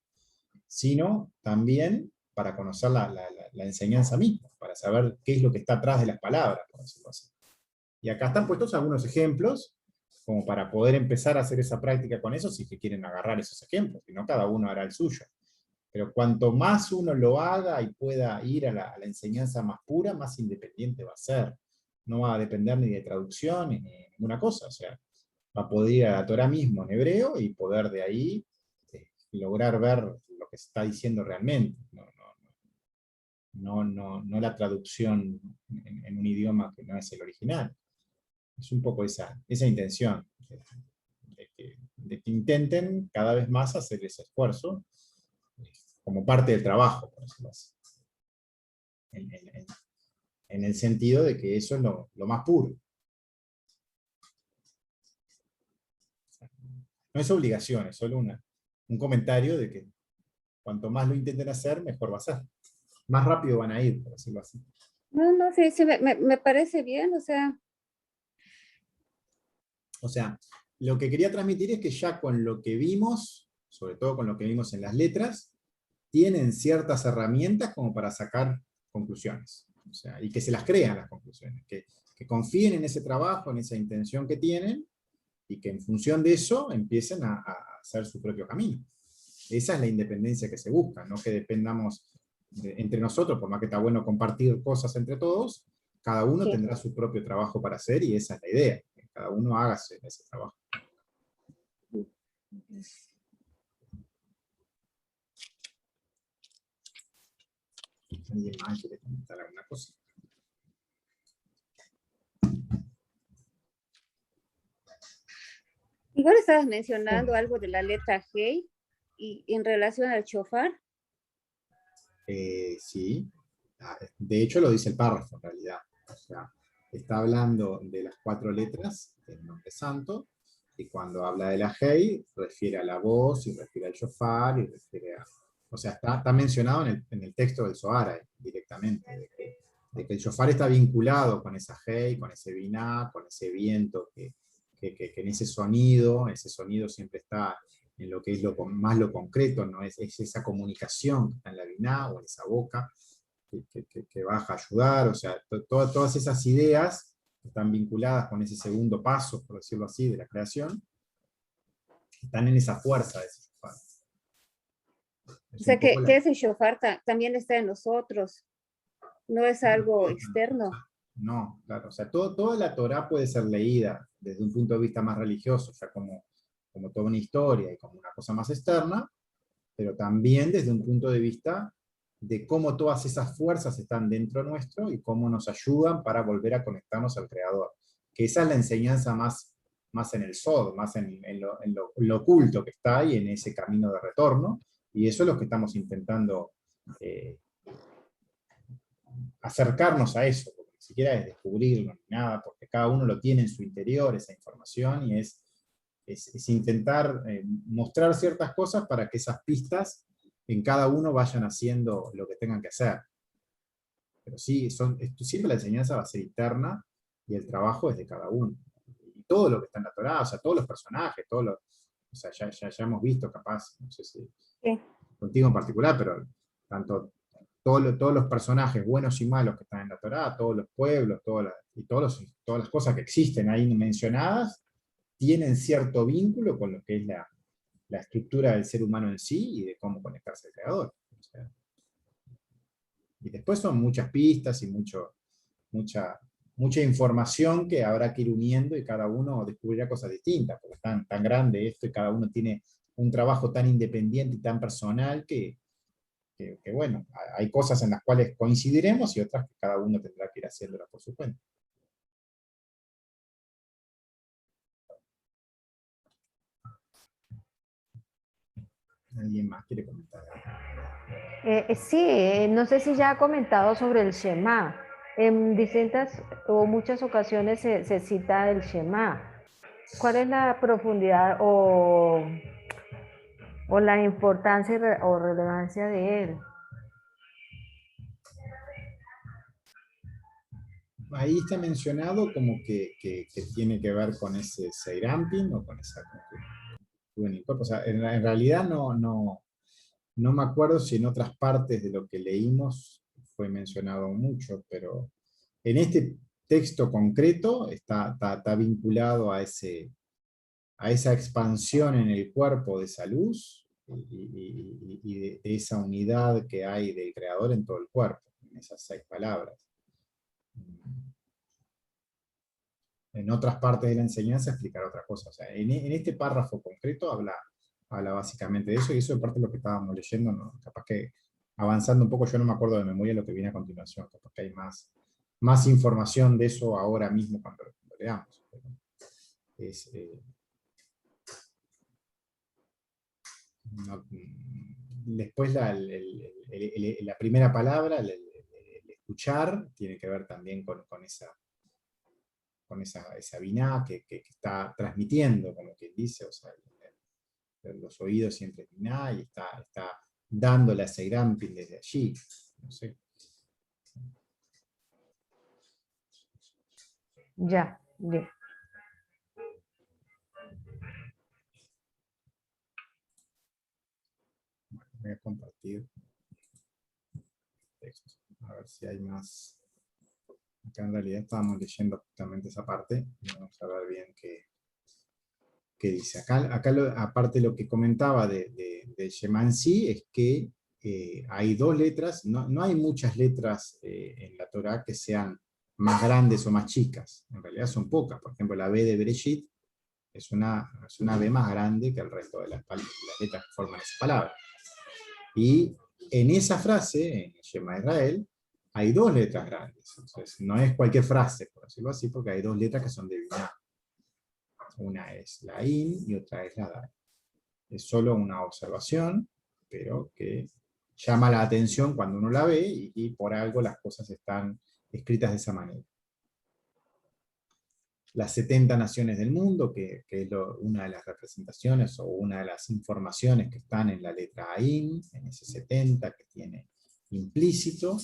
sino también para conocer la enseñanza misma, para saber qué es lo que está atrás de las palabras, por decirlo así. Y acá están puestos algunos ejemplos, como para poder empezar a hacer esa práctica con eso, si que quieren agarrar esos ejemplos, si no cada uno hará el suyo. Pero cuanto más uno lo haga y pueda ir a la enseñanza más pura, más independiente va a ser. No va a depender ni de traducción ni de ninguna cosa. O sea, va a poder ir a la Torá mismo en hebreo y poder de ahí lograr ver lo que se está diciendo realmente. No la traducción en un idioma que no es el original. Es un poco esa intención, de que intenten cada vez más hacer ese esfuerzo, como parte del trabajo, por decirlo así. En el sentido de que eso es lo más puro. No es obligación, es solo un comentario de que cuanto más lo intenten hacer, mejor va a ser. Más rápido van a ir, por decirlo así. No, sí, me parece bien, o sea. O sea, lo que quería transmitir es que ya con lo que vimos, sobre todo con lo que vimos en las letras, tienen ciertas herramientas como para sacar conclusiones. O sea, y que se las crean las conclusiones, que confíen en ese trabajo, en esa intención que tienen, y que en función de eso empiecen a hacer su propio camino. Esa es la independencia que se busca, no que dependamos entre nosotros, por más que está bueno compartir cosas entre todos, cada uno tendrá su propio trabajo para hacer, y esa es la idea, que cada uno haga ese trabajo. ¿Alguien más quiere comentar alguna cosa? Igual estabas mencionando algo de la letra G y en relación al shofar. Sí, de hecho lo dice el párrafo en realidad. O sea, está hablando de las 4 letras del nombre santo, y cuando habla de la Hei, refiere a la voz, y refiere al shofar, y refiere a... O sea, está mencionado en el texto del Zohar directamente, de que el shofar está vinculado con esa Hei, con ese biná, con ese viento, que en ese sonido siempre está en lo que es más lo concreto, ¿no? Es esa comunicación que está en la biná o en esa boca, que va a ayudar. O sea, todas esas ideas están vinculadas con ese segundo paso, por decirlo así, de la creación, están en esa fuerza de ese shofar. O sea, que ese shofar también está en nosotros, no es algo externo. No, claro, o sea, toda la Torá puede ser leída desde un punto de vista más religioso, ya como toda una historia y como una cosa más externa, pero también desde un punto de vista de cómo todas esas fuerzas están dentro nuestro y cómo nos ayudan para volver a conectarnos al Creador. Que esa es la enseñanza más en el Sod, más en lo oculto que está ahí, en ese camino de retorno, y eso es lo que estamos intentando acercarnos a eso, porque ni siquiera es descubrirlo ni nada, porque cada uno lo tiene en su interior, esa información, y es intentar mostrar ciertas cosas para que esas pistas en cada uno vayan haciendo lo que tengan que hacer. Pero sí, siempre la enseñanza va a ser interna, y el trabajo es de cada uno. Y todo lo que está en la Torá, o sea, todos los personajes, o sea, ya hemos visto, capaz, no sé si Sí. contigo en particular, pero tanto todos los personajes buenos y malos que están en la Torá, todos los pueblos, todas las cosas que existen ahí mencionadas, tienen cierto vínculo con lo que es la estructura del ser humano en sí y de cómo conectarse al Creador. O sea, y después son muchas pistas y mucha información que habrá que ir uniendo, y cada uno descubrirá cosas distintas, porque es tan grande esto y cada uno tiene un trabajo tan independiente y tan personal que bueno, hay cosas en las cuales coincidiremos y otras que cada uno tendrá que ir haciéndolas por su cuenta. ¿Alguien más quiere comentar? Sí, no sé si ya ha comentado sobre el Shema. En distintas o muchas ocasiones se cita el Shema. ¿Cuál es la profundidad o la importancia o relevancia de él? Ahí está mencionado como que tiene que ver con ese Seirampin o con esa... O sea, en realidad no me acuerdo si en otras partes de lo que leímos fue mencionado mucho, pero en este texto concreto está vinculado a esa expansión en el cuerpo de esa luz y de esa unidad que hay del Creador en todo el cuerpo, en esas 6 palabras. En otras partes de la enseñanza explicar otra cosa. O sea, en este párrafo concreto habla básicamente de eso, y eso es parte de lo que estábamos leyendo, ¿no? Capaz que avanzando un poco, yo no me acuerdo de memoria lo que viene a continuación, capaz que hay más información de eso ahora mismo cuando lo leamos. Después la primera palabra, el escuchar, tiene que ver también con esa biná que está transmitiendo, como quien dice, o sea, los oídos siempre es biná, y está dándole a Seirampin desde allí, no sé. Ya, bien. Voy a compartir textos, a ver si hay más. Acá en realidad estábamos leyendo justamente esa parte, y vamos a ver bien qué dice. Acá aparte lo que comentaba de Shema en sí, es que hay 2 letras, no hay muchas letras en la Torá que sean más grandes o más chicas, en realidad son pocas. Por ejemplo, la B de Bereshit es una B más grande que el resto de las letras que forman esa palabra. Y en esa frase, en Shema Israel, hay 2 letras grandes. Entonces, no es cualquier frase, por decirlo así, porque hay 2 letras que son de biná. Una es la in y otra es la dal. Es solo una observación, pero que llama la atención cuando uno la ve, y por algo las cosas están escritas de esa manera. Las 70 naciones del mundo, que es una de las representaciones o una de las informaciones que están en la letra Ain, en ese 70 que tiene implícito,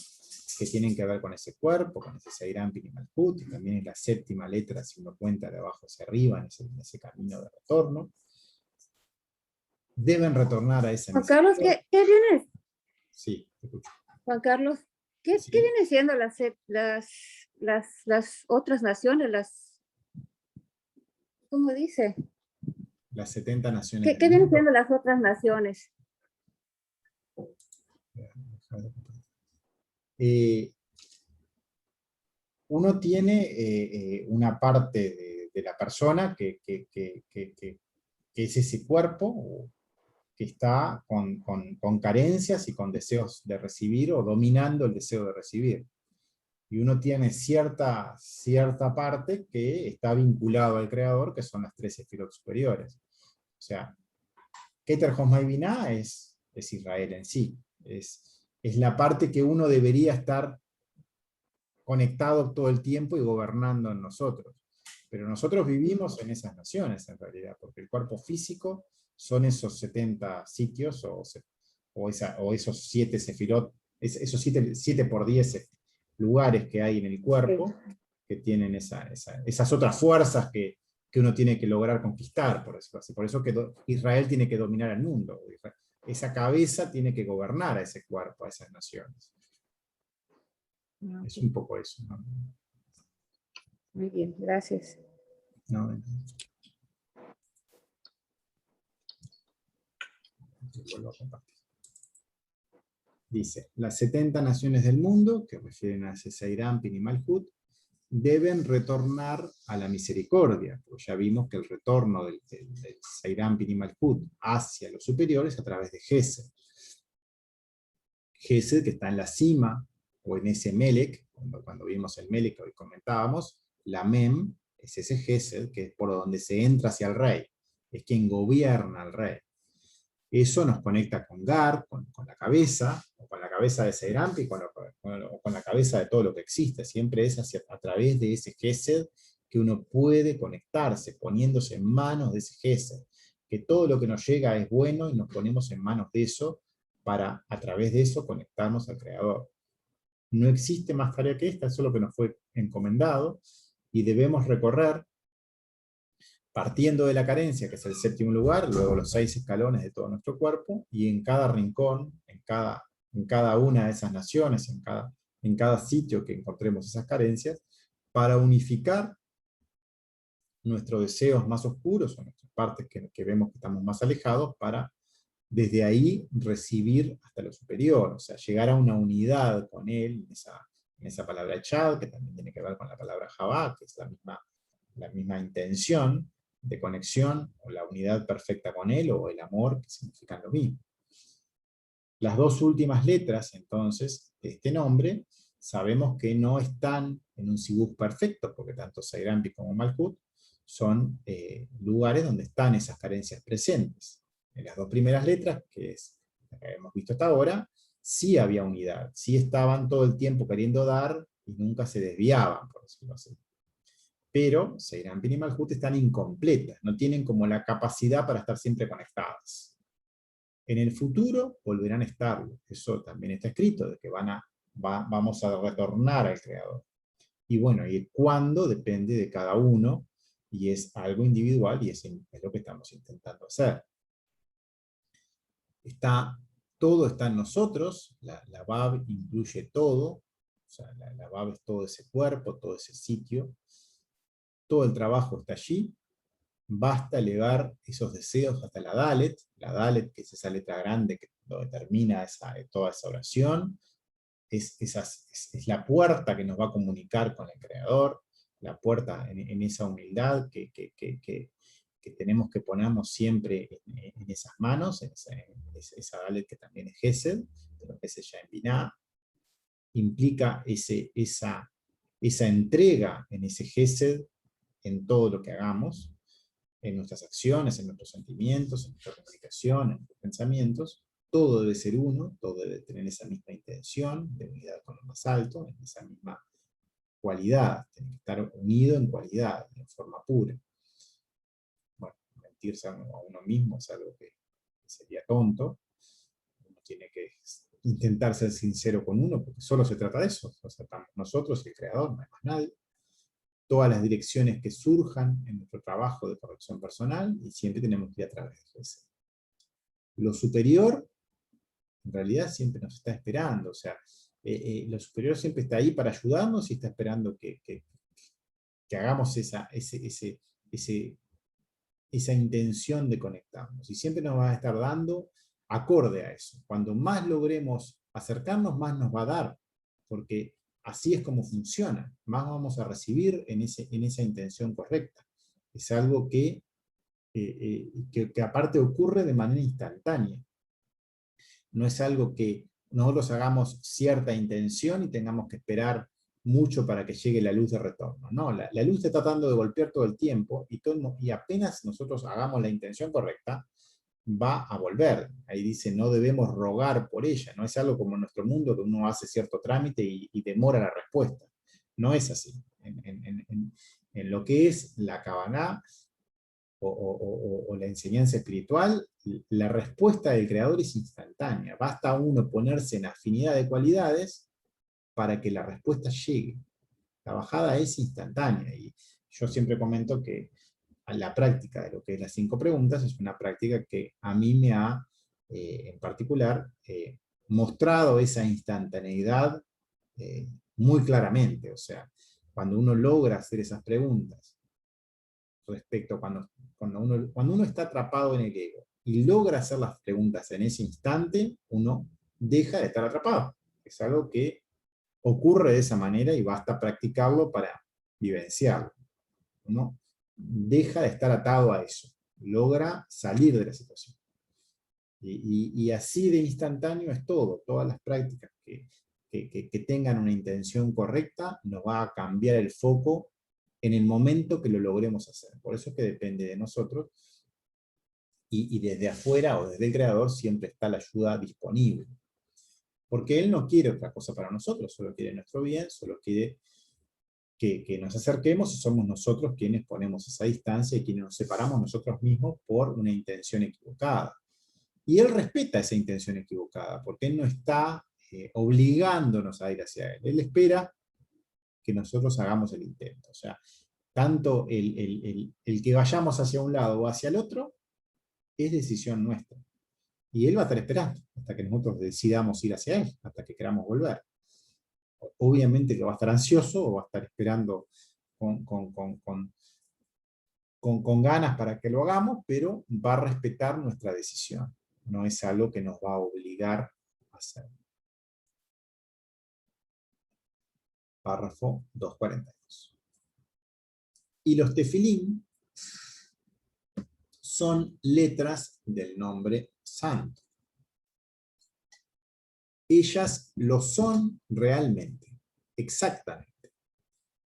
que tienen que ver con ese cuerpo, con ese Seirampin y Malkut, y también es la 7ª letra, si uno cuenta de abajo hacia arriba, en ese camino de retorno. Deben retornar a esa Juan Carlos, ¿qué viene? Sí, te escucho. Juan Carlos, ¿qué Sí. viene siendo las otras naciones? ¿Cómo dice? Las 70 naciones ¿Qué del vienen mundo. siendo las otras naciones? Uno tiene una parte de la persona que es ese cuerpo, que está con carencias y con deseos de recibir o dominando el deseo de recibir. Y uno tiene cierta parte que está vinculado al creador, que son las 3 sefirot superiores. O sea, Keter Hosmai Binah es Israel en sí. Es la parte que uno debería estar conectado todo el tiempo y gobernando en nosotros. Pero nosotros vivimos en esas naciones en realidad, porque el cuerpo físico son esos 70 sitios o esos 7 sefirot, esos 7 por 10 lugares que hay en el cuerpo, que tienen esas otras fuerzas que uno tiene que lograr conquistar, por decirlo así. Por eso que Israel tiene que dominar el mundo. Esa cabeza tiene que gobernar a ese cuerpo, a esas naciones. Es un poco eso, ¿no? Muy bien, gracias. No, vuelvo a compartir. Dice, las 70 naciones del mundo, que refieren a Seiram, Pin y Malhut, deben retornar a la misericordia, porque ya vimos que el retorno del Seiram, Pin y Malhut hacia los superiores a través de Gesed. Gesed, que está en la cima, o en ese Melek, cuando vimos el Melek que hoy comentábamos, la Mem es ese Gesed, que es por donde se entra hacia el rey, es quien gobierna al rey. Eso nos conecta con Gar, con la cabeza, o con la cabeza de Seirampi, o con la cabeza de todo lo que existe. Siempre es a través de ese Gesed que uno puede conectarse, poniéndose en manos de ese Gesed. Que todo lo que nos llega es bueno y nos ponemos en manos de eso para, a través de eso, conectarnos al Creador. No existe más tarea que esta, eso es lo que nos fue encomendado, y debemos recorrer partiendo de la carencia, que es el 7º lugar, luego los 6 escalones de todo nuestro cuerpo, y en cada rincón, en cada una de esas naciones, en cada sitio que encontremos esas carencias, para unificar nuestros deseos más oscuros, o nuestras partes que vemos que estamos más alejados, para desde ahí recibir hasta lo superior, o sea, llegar a una unidad con él, en esa palabra Chad, que también tiene que ver con la palabra Javá, que es la misma intención de conexión, o la unidad perfecta con él, o el amor, que significan lo mismo. Las 2 últimas letras, entonces, de este nombre, sabemos que no están en un sibuk perfecto, porque tanto Seirampi como Malhut son lugares donde están esas carencias presentes. En las 2 primeras letras, que es la que hemos visto hasta ahora, sí había unidad, sí estaban todo el tiempo queriendo dar, y nunca se desviaban, por decirlo así. Pero Seiram, Pin y Malhut están incompletas, no tienen como la capacidad para estar siempre conectadas. En el futuro volverán a estarlo, eso también está escrito, de que vamos a retornar al Creador. Y bueno, y cuándo depende de cada uno, y es algo individual, y es lo que estamos intentando hacer. Todo está en nosotros, la Bab incluye todo, o sea, la Bab es todo ese cuerpo, todo ese sitio, todo el trabajo está allí, basta elevar esos deseos hasta la Dalet, que es esa letra grande que lo determina toda esa oración, es la puerta que nos va a comunicar con el Creador, la puerta en esa humildad que tenemos que ponernos siempre en esas manos, en esa Dalet que también es Gesed, pero Gesed ya en Binah, implica esa entrega en ese Gesed, en todo lo que hagamos, en nuestras acciones, en nuestros sentimientos, en nuestra comunicación, en nuestros pensamientos. Todo debe ser uno, todo debe tener esa misma intención de unidad con lo más alto, en esa misma cualidad, tiene que estar unido en cualidad, en forma pura. Bueno, mentirse a uno mismo es algo que sería tonto. Uno tiene que intentar ser sincero con uno, porque solo se trata de eso. O sea, estamos nosotros y el Creador, no hay más nadie. Todas las direcciones que surjan en nuestro trabajo de corrección personal, y siempre tenemos que ir a través de eso. Lo superior, en realidad, siempre nos está esperando, o sea, lo superior siempre está ahí para ayudarnos y está esperando que hagamos esa intención de conectarnos, y siempre nos va a estar dando acorde a eso. Cuando más logremos acercarnos, más nos va a dar, porque así es como funciona, más vamos a recibir en esa intención correcta. Es algo que que aparte ocurre de manera instantánea. No es algo que nosotros hagamos cierta intención y tengamos que esperar mucho para que llegue la luz de retorno. No, la luz está tratando de golpear todo el tiempo y apenas nosotros hagamos la intención correcta, va a volver. Ahí dice, no debemos rogar por ella. No es algo como en nuestro mundo que uno hace cierto trámite y demora la respuesta. No es así. En lo que es la Kavaná o la enseñanza espiritual, la respuesta del Creador es instantánea. Basta uno ponerse en afinidad de cualidades para que la respuesta llegue. La bajada es instantánea. Y yo siempre comento que la práctica de lo que es las 5 preguntas es una práctica que a mí me ha, en particular, mostrado esa instantaneidad muy claramente. O sea, cuando uno logra hacer esas preguntas, respecto a cuando uno está atrapado en el ego y logra hacer las preguntas en ese instante, uno deja de estar atrapado. Es algo que ocurre de esa manera y basta practicarlo para vivenciarlo. Uno deja de estar atado a eso, logra salir de la situación. Y así de instantáneo es todo. Todas las prácticas que tengan una intención correcta nos va a cambiar el foco en el momento que lo logremos hacer. Por eso es que depende de nosotros, y desde afuera o desde el Creador siempre está la ayuda disponible. Porque Él no quiere otra cosa para nosotros, solo quiere nuestro bien, solo quiere que nos acerquemos, y somos nosotros quienes ponemos esa distancia y quienes nos separamos nosotros mismos por una intención equivocada. Y Él respeta esa intención equivocada, porque Él no está obligándonos a ir hacia Él. Él espera que nosotros hagamos el intento. O sea, tanto el que vayamos hacia un lado o hacia el otro es decisión nuestra. Y Él va a estar esperando hasta que nosotros decidamos ir hacia Él, hasta que queramos volver. Obviamente que va a estar ansioso o va a estar esperando con ganas para que lo hagamos, pero va a respetar nuestra decisión. No es algo que nos va a obligar a hacer. Párrafo 242. Y los tefilín son letras del nombre santo. Ellas lo son realmente, exactamente.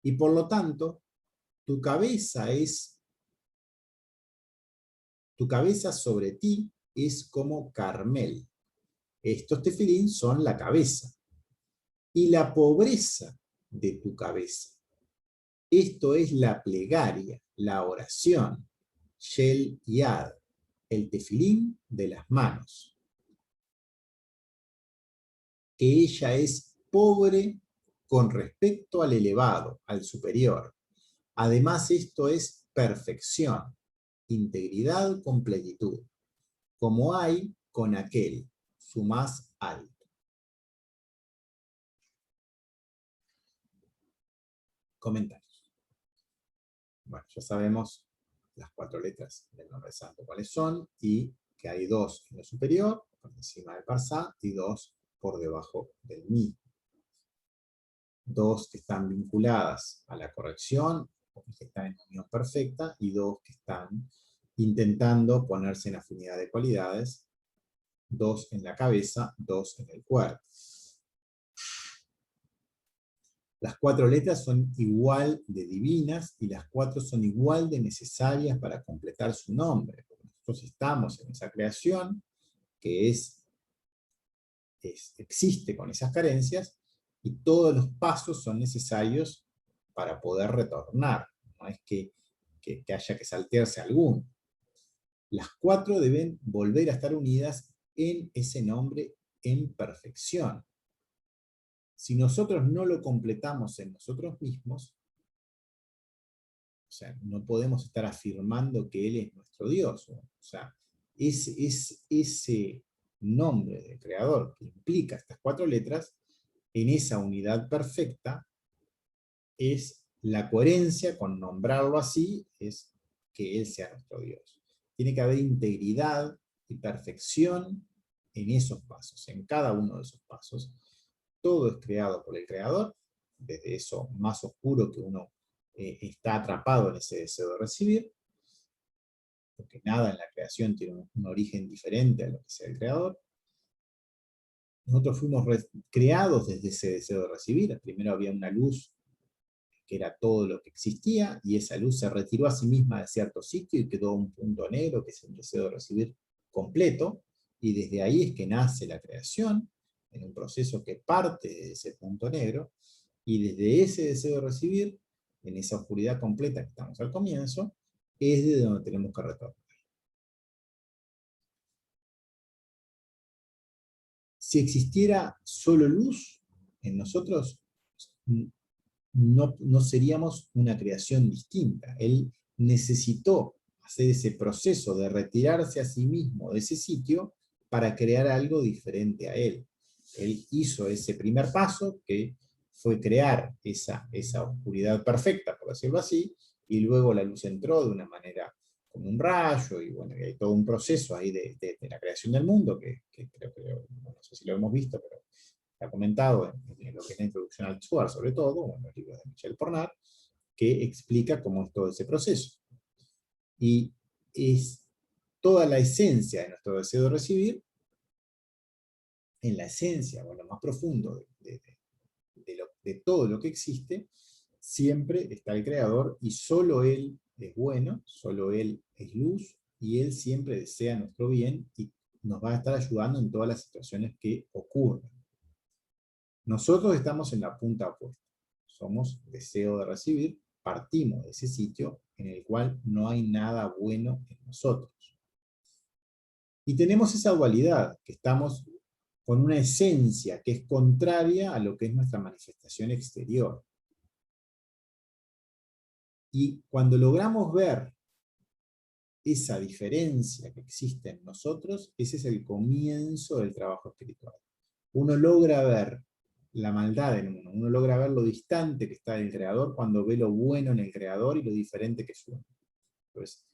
Y por lo tanto, tu cabeza sobre ti es como Carmel. Estos tefilín son la cabeza. Y la pobreza de tu cabeza. Esto es la plegaria, la oración, Shel Yad, el tefilín de las manos. Que ella es pobre con respecto al elevado, al superior. Además, esto es perfección, integridad con plenitud, como hay con aquel, su más alto. Comentarios. Bueno, ya sabemos las 4 letras del nombre santo cuáles son, y que hay 2 en lo superior, por encima del parsá, y 2 por debajo del mi. 2 que están vinculadas a la corrección, que están en unión perfecta, y 2 que están intentando ponerse en afinidad de cualidades, 2 en la cabeza, 2 en el cuerpo. Las 4 letras son igual de divinas y las 4 son igual de necesarias para completar su nombre. Porque nosotros estamos en esa creación que existe con esas carencias, y todos los pasos son necesarios para poder retornar. No es que haya que saltearse alguno. Las 4 deben volver a estar unidas en ese nombre en perfección. Si nosotros no lo completamos en nosotros mismos, o sea, no podemos estar afirmando que Él es nuestro Dios. O sea, ese nombre del Creador que implica estas 4 letras, en esa unidad perfecta, es la coherencia con nombrarlo así, es que Él sea nuestro Dios. Tiene que haber integridad y perfección en esos pasos, en cada uno de esos pasos. Todo es creado por el Creador, desde eso más oscuro que uno está atrapado en ese deseo de recibir, porque nada en la creación tiene un origen diferente a lo que sea el creador. Nosotros fuimos creados desde ese deseo de recibir. Primero había una luz que era todo lo que existía, y esa luz se retiró a sí misma de cierto sitio y quedó un punto negro, que es el deseo de recibir completo, y desde ahí es que nace la creación, en un proceso que parte de ese punto negro, y desde ese deseo de recibir, en esa oscuridad completa que estamos al comienzo, es de donde tenemos que retornar. Si existiera solo luz en nosotros, no seríamos una creación distinta. Él necesitó hacer ese proceso de retirarse a sí mismo de ese sitio para crear algo diferente a él. Él hizo ese primer paso, que fue crear esa oscuridad perfecta, por decirlo así, y luego la luz entró de una manera como un rayo, y bueno, hay todo un proceso ahí de la creación del mundo, que creo que, no sé si lo hemos visto, pero ha comentado en lo que es la introducción al Tzuar, sobre todo, en los libros de Michel Pornat, que explica cómo es todo ese proceso. Y es toda la esencia de nuestro deseo de recibir, en la esencia, o en lo más profundo de todo lo que existe, siempre está el Creador, y solo Él es bueno, solo Él es luz, y Él siempre desea nuestro bien, y nos va a estar ayudando en todas las situaciones que ocurren. Nosotros estamos en la punta opuesta. Somos deseo de recibir, partimos de ese sitio en el cual no hay nada bueno en nosotros. Y tenemos esa dualidad, que estamos con una esencia que es contraria a lo que es nuestra manifestación exterior. Y cuando logramos ver esa diferencia que existe en nosotros, ese es el comienzo del trabajo espiritual. Uno logra ver la maldad en uno, uno logra ver lo distante que está del Creador cuando ve lo bueno en el Creador y lo diferente que es uno. Entonces,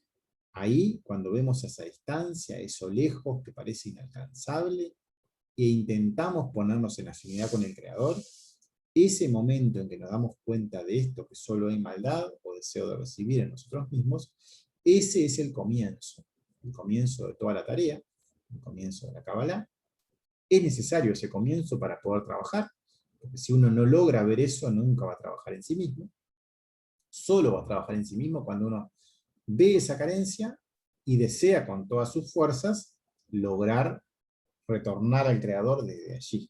ahí, cuando vemos esa distancia, eso lejos que parece inalcanzable, e intentamos ponernos en afinidad con el Creador, ese momento en que nos damos cuenta de esto, que solo hay maldad o deseo de recibir en nosotros mismos, ese es el comienzo de toda la tarea, el comienzo de la Kabbalah. Es necesario ese comienzo para poder trabajar, porque si uno no logra ver eso, nunca va a trabajar en sí mismo. Solo va a trabajar en sí mismo cuando uno ve esa carencia y desea con todas sus fuerzas lograr retornar al Creador desde allí.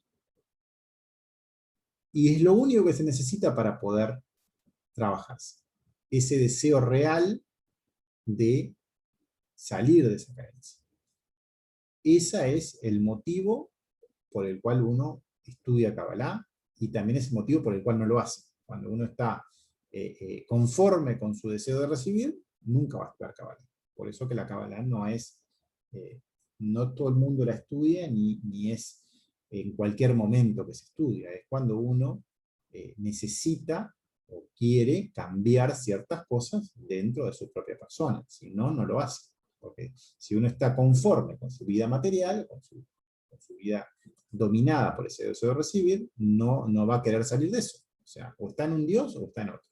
Y es lo único que se necesita para poder trabajarse. Ese deseo real de salir de esa carencia. Ese es el motivo por el cual uno estudia Kabbalah, y también es el motivo por el cual no lo hace. Cuando uno está conforme con su deseo de recibir, nunca va a estudiar Kabbalah. Por eso que la Kabbalah no es, no todo el mundo la estudia, ni es en cualquier momento que se estudia. Es cuando uno necesita o quiere cambiar ciertas cosas dentro de su propia persona. Si no, no lo hace. Porque si uno está conforme con su vida material, con su vida dominada por ese deseo de recibir, no va a querer salir de eso. O sea, o está en un Dios o está en otro.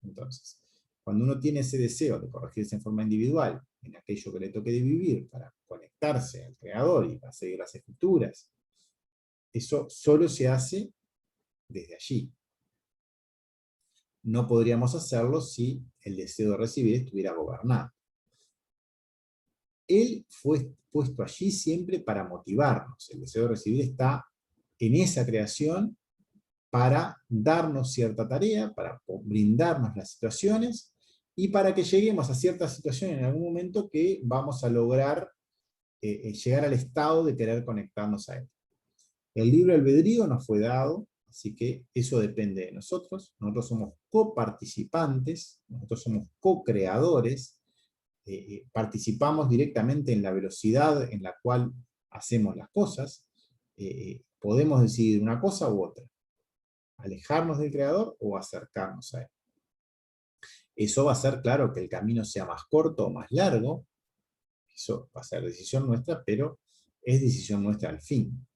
Entonces, cuando uno tiene ese deseo de corregirse en forma individual en aquello que le toque de vivir para conectarse al Creador y para seguir las escrituras, eso solo se hace desde allí. No podríamos hacerlo si el deseo de recibir estuviera gobernado. Él fue puesto allí siempre para motivarnos. El deseo de recibir está en esa creación para darnos cierta tarea, para brindarnos las situaciones, y para que lleguemos a ciertas situaciones en algún momento que vamos a lograr llegar al estado de querer conectarnos a él. El libre albedrío nos fue dado, así que eso depende de nosotros. Nosotros somos coparticipantes, nosotros somos co-creadores, participamos directamente en la velocidad en la cual hacemos las cosas. Podemos decidir una cosa u otra, alejarnos del Creador o acercarnos a Él. Eso va a hacer, claro, que el camino sea más corto o más largo. Eso va a ser decisión nuestra, pero es decisión nuestra al fin.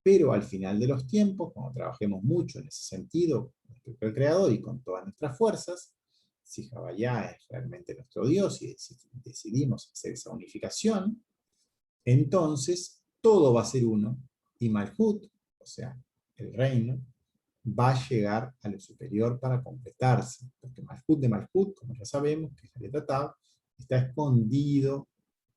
Pero al final de los tiempos, cuando trabajemos mucho en ese sentido respecto al Creador y con todas nuestras fuerzas, si Havaya es realmente nuestro Dios y decidimos hacer esa unificación, entonces todo va a ser uno, y Malhut, o sea, el reino, va a llegar a lo superior para completarse, porque Malhut de Malhut, como ya sabemos, que es la letra Tav, está escondido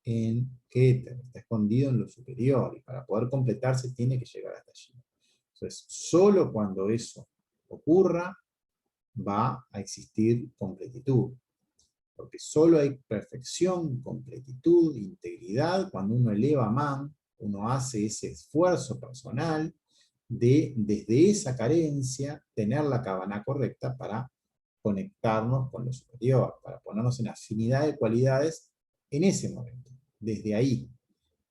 en Keter, está escondido en lo superior, y para poder completarse tiene que llegar hasta allí. Entonces, solo cuando eso ocurra, va a existir completitud. Porque solo hay perfección, completitud, integridad, cuando uno eleva a Man, uno hace ese esfuerzo personal de, desde esa carencia, tener la cabana correcta para conectarnos con lo superior, para ponernos en afinidad de cualidades en ese momento. Desde ahí,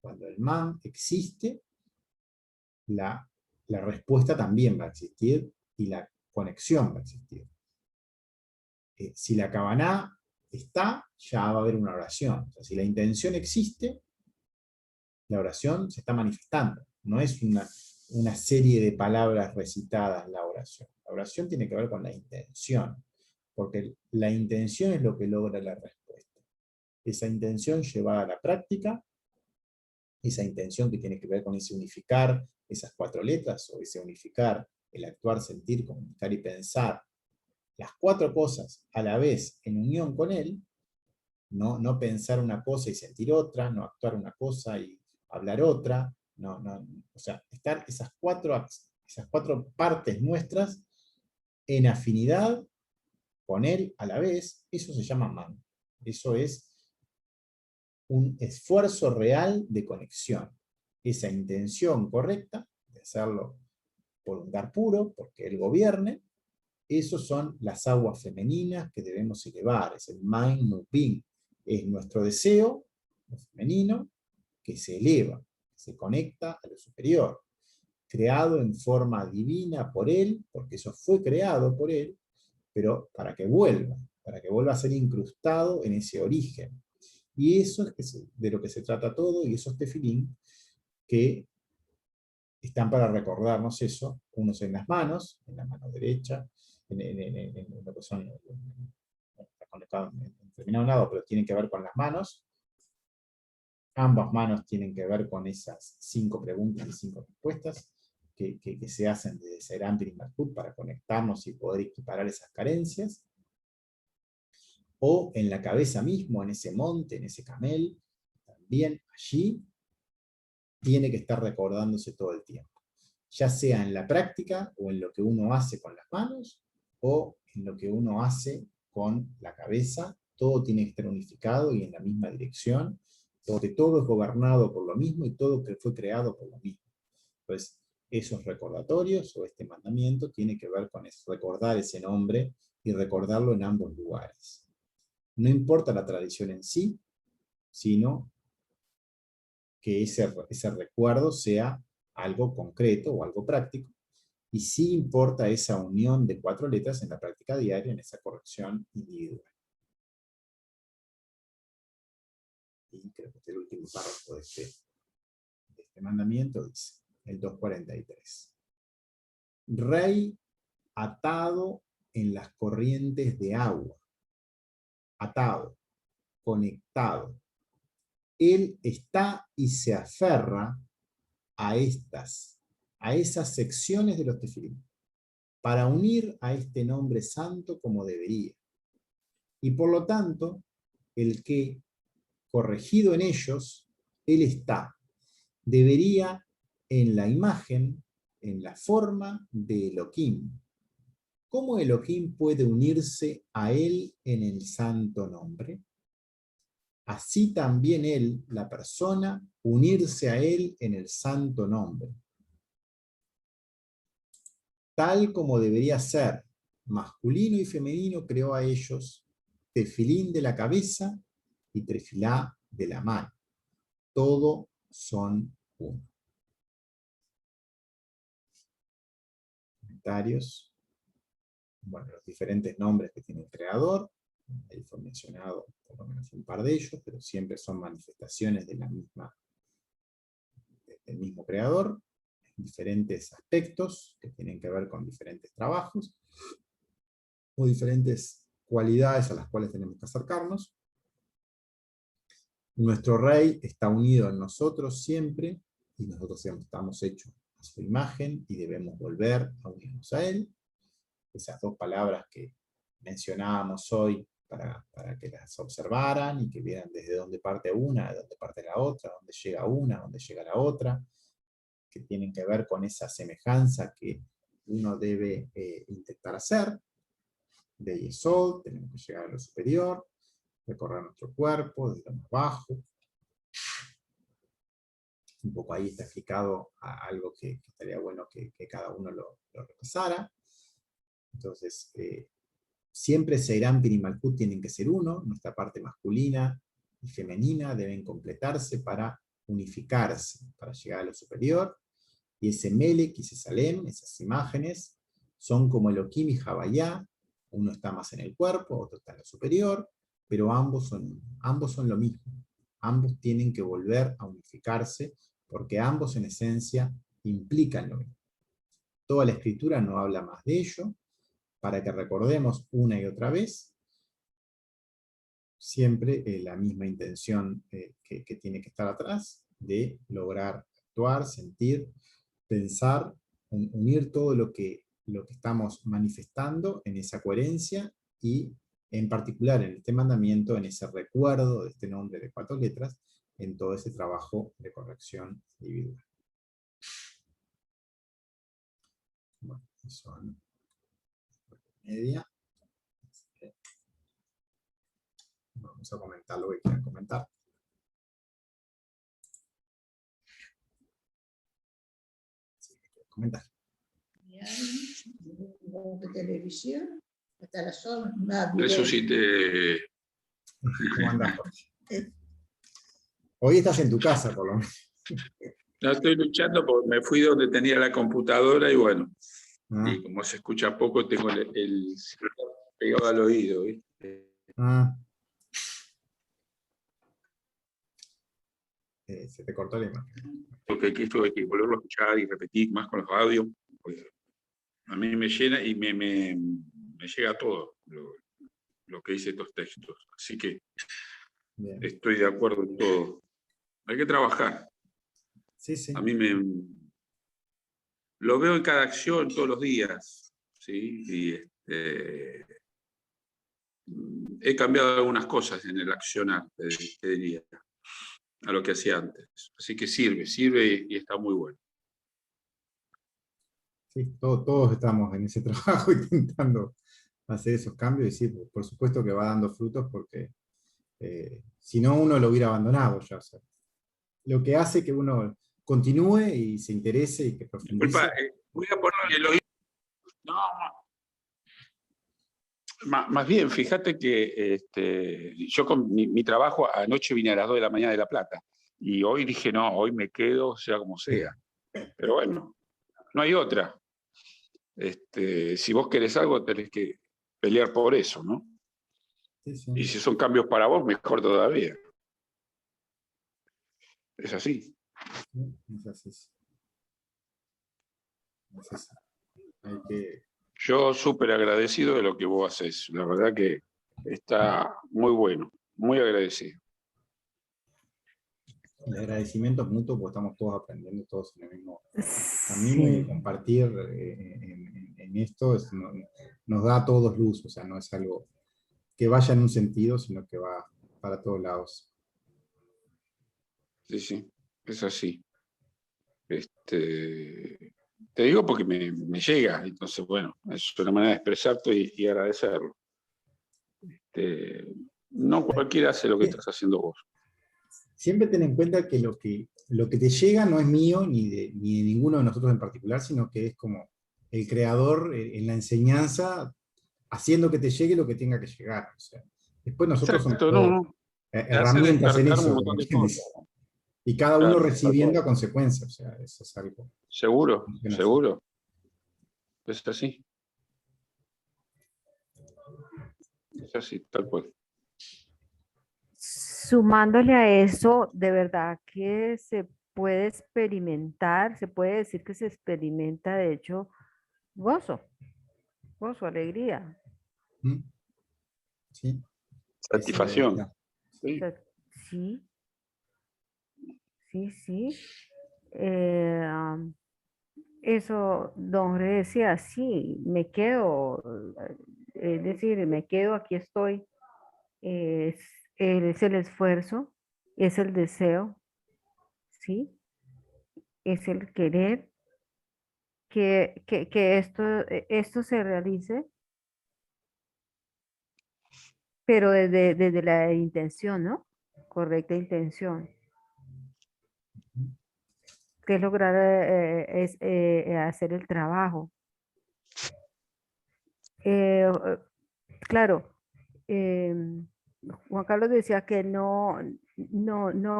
cuando el Man existe, la respuesta también va a existir y la conexión va a existir. Si la Kavaná está, ya va a haber una oración. O sea, si la intención existe, la oración se está manifestando. No es una serie de palabras recitadas la oración. La oración tiene que ver con la intención, porque la intención es lo que logra la respuesta. Esa intención llevada a la práctica, esa intención que tiene que ver con ese unificar esas 4 letras, o ese unificar el actuar, sentir, comunicar y pensar, las 4 cosas a la vez en unión con él, no pensar una cosa y sentir otra, no actuar una cosa y hablar otra, o sea, estar esas cuatro partes nuestras en afinidad con él a la vez, eso se llama man. Eso es un esfuerzo real de conexión. Esa intención correcta de hacerlo por un dar puro, porque él gobierne, esos son las aguas femeninas que debemos elevar, es el mind moving, es nuestro deseo femenino que se eleva, se conecta a lo superior, creado en forma divina por él, porque eso fue creado por él, pero para que vuelva a ser incrustado en ese origen. Y eso es de lo que se trata todo, y esos tefilín que están para recordarnos eso, unos en las manos, en la mano derecha, en lo que son, está conectado en determinado lado, pero tienen que ver con las manos. Ambas manos tienen que ver con esas 5 preguntas y 5 respuestas que se hacen desde Serampir y Malhut para conectarnos y poder equiparar esas carencias. O en la cabeza mismo, en ese monte, en ese camel, también allí tiene que estar recordándose todo el tiempo. Ya sea en la práctica, o en lo que uno hace con las manos, o en lo que uno hace con la cabeza, todo tiene que estar unificado y en la misma dirección, porque todo es gobernado por lo mismo y todo que fue creado por lo mismo. Entonces, esos recordatorios, o este mandamiento, tiene que ver con eso, recordar ese nombre y recordarlo en ambos lugares. No importa la tradición en sí, sino que ese recuerdo sea algo concreto o algo práctico, y sí importa esa unión de 4 letras en la práctica diaria, en esa corrección individual. Y creo que el último párrafo de este mandamiento dice, el 243. Rey atado en las corrientes de agua, atado, conectado. Él está y se aferra a esas secciones de los tefilín, para unir a este nombre santo como debería. Y por lo tanto, el que, corregido en ellos, él está, debería en la imagen, en la forma de Elohim. ¿Cómo Elohim puede unirse a él en el santo nombre? Así también él, la persona, unirse a él en el santo nombre. Tal como debería ser, masculino y femenino creó a ellos, tefilín de la cabeza y trefilá de la mano. Todo son uno. Comentarios. Bueno, los diferentes nombres que tiene el creador. Ahí fue mencionado por lo menos un par de ellos, pero siempre son manifestaciones del mismo creador, diferentes aspectos que tienen que ver con diferentes trabajos, o diferentes cualidades a las cuales tenemos que acercarnos. Nuestro rey está unido en nosotros siempre, y nosotros siempre estamos hechos a su imagen, y debemos volver a unirnos a él. Esas dos palabras que mencionábamos hoy, para que las observaran, y que vieran desde dónde parte una, de dónde parte la otra, dónde llega una, dónde llega la otra, que tienen que ver con esa semejanza que uno debe intentar hacer. De Yesod, tenemos que llegar a lo superior, recorrer nuestro cuerpo, desde lo más bajo. Un poco ahí está explicado algo que estaría bueno que cada uno lo repasara. Entonces, siempre Seiram y Malkut tienen que ser uno, nuestra parte masculina y femenina deben completarse para unificarse, para llegar a lo superior. Y ese Melek y ese Salem, esas imágenes, son como Elohim y Jabayá. Uno está más en el cuerpo, otro está en lo superior, pero ambos son lo mismo. Ambos tienen que volver a unificarse, porque ambos en esencia implican lo mismo. Toda la escritura no habla más de ello, para que recordemos una y otra vez, siempre la misma intención que tiene que estar atrás, de lograr actuar, sentir, pensar, unir todo lo que estamos manifestando en esa coherencia, y en particular en este mandamiento, en ese recuerdo de este nombre de 4 letras, en todo ese trabajo de corrección individual. Bueno, son media. Vamos a comentar lo que quieran comentar. Sí, comentar. De televisión hasta las 9. Resucité. ¿Cómo andás, Jorge? Hoy estás en tu casa, por lo menos. No, estoy luchando porque me fui donde tenía la computadora y bueno, Ah, y como se escucha poco, tengo el celular pegado al oído, ¿viste? ah. Se te cortó la imagen. Porque aquí tuve que volverlo a escuchar y repetir más con los audios. Porque a mí me llena y me llega todo lo que dice estos textos. Así que Bien. estoy de acuerdo en todo. Hay que trabajar. Sí, sí. A mí lo veo en cada acción todos los días, ¿sí? Y he cambiado algunas cosas en el accionar, te diría, a lo que hacía antes. Así que sirve y está muy bueno. Sí, todos estamos en ese trabajo intentando hacer esos cambios, y sí, por supuesto que va dando frutos, porque si no, uno lo hubiera abandonado ya. O sea, lo que hace que uno continúe y se interese y que profundice. Disculpa, voy a ponerlo en el oído. No, más bien, fíjate que yo con mi trabajo anoche vine a las 2 de la mañana de La Plata, y hoy dije, no, hoy me quedo, sea como sea. Pero bueno, no hay otra. Si vos querés algo, tenés que pelear por eso, ¿no? Sí, sí. Y si son cambios para vos, mejor todavía. Es así. Es así. Es así. Hay que... Yo súper agradecido de lo que vos haces. La verdad que está muy bueno, muy agradecido. El agradecimiento es mutuo, porque estamos todos aprendiendo, todos en el mismo camino, y Sí. compartir en esto nos da a todos luz. O sea, no es algo que vaya en un sentido, sino que va para todos lados. Sí, sí, es así. Te digo porque me llega, entonces, bueno, es una manera de expresarte y agradecerlo. No cualquiera hace lo que estás haciendo vos. Siempre ten en cuenta que lo que te llega no es mío, ni de ninguno de nosotros en particular, sino que es como el creador en la enseñanza, haciendo que te llegue lo que tenga que llegar. O sea, después nosotros somos Exacto, todos no. Te hace herramientas en despertar un eso, montón ¿me de entiendes? cosas. Y cada uno Claro, recibiendo a consecuencia. O sea, eso es algo. seguro, Funciona así. seguro. Es así. Es así, tal cual. Sumándole a eso, de verdad que se puede experimentar, se puede decir que se experimenta, de hecho, gozo, alegría. ¿Mm? ¿sí? Satisfacción. Esa Sí. Sí, sí, sí. Eh, Eso, don Jorge decía, sí, me quedo, es decir, me quedo, aquí estoy. Es, es el esfuerzo, es el deseo, ¿sí? Es el querer que esto se realice, pero desde la intención, ¿no? Correcta intención, que es lograr hacer el trabajo. Eh, claro, Juan Carlos decía que no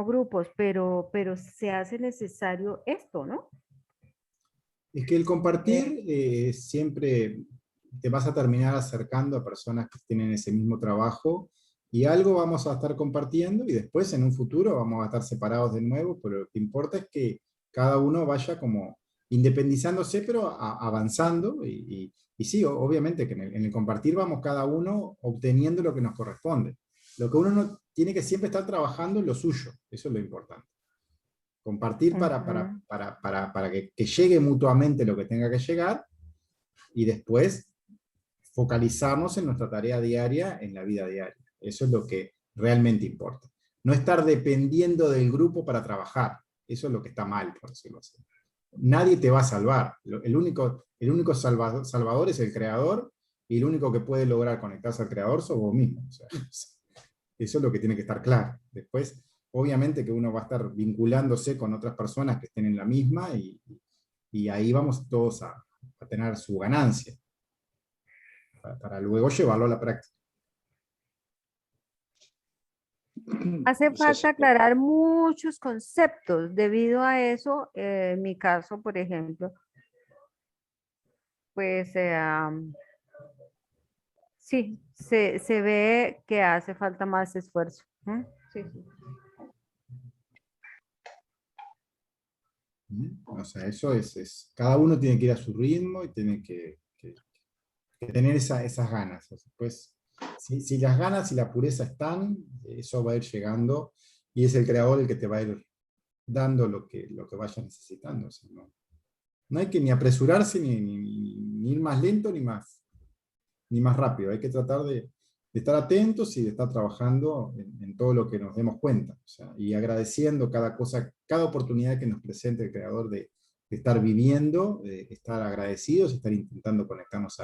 grupos, pero se hace necesario esto, ¿no? Es que el compartir siempre te vas a terminar acercando a personas que tienen ese mismo trabajo y algo vamos a estar compartiendo y después en un futuro vamos a estar separados de nuevo, pero lo que importa es que cada uno vaya como independizándose, pero avanzando y sí, obviamente que en el compartir vamos cada uno obteniendo lo que nos corresponde. Lo que uno no, tiene que siempre estar trabajando en lo suyo, eso es lo importante. Compartir Ujú. para que llegue mutuamente lo que tenga que llegar y después focalizarnos en nuestra tarea diaria, en la vida diaria. Eso es lo que realmente importa. No estar dependiendo del grupo para trabajar. Eso es lo que está mal, por decirlo así. Nadie te va a salvar. El único salvador es el creador y el único que puede lograr conectarse al creador sos vos mismo. O sea, eso es lo que tiene que estar claro. Después, obviamente que uno va a estar vinculándose con otras personas que estén en la misma y ahí vamos todos a tener su ganancia para luego llevarlo a la práctica. Hace Es así. falta aclarar muchos conceptos. Debido a eso, en mi caso, por ejemplo, pues sí, se ve que hace falta más esfuerzo. ¿Mm? Sí, sí. O sea, eso cada uno tiene que ir a su ritmo y tiene que tener esas ganas. O sea, pues, si las ganas y la pureza están, eso va a ir llegando y es el creador el que te va a ir dando lo que vayas necesitando. O sea, no hay que ni apresurarse, ni ir más lento, ni más rápido. Hay que tratar de estar atentos y de estar trabajando en todo lo que nos demos cuenta. O sea, y agradeciendo cada cosa, cada oportunidad que nos presente el creador de estar viviendo, de estar agradecidos y estar intentando conectarnos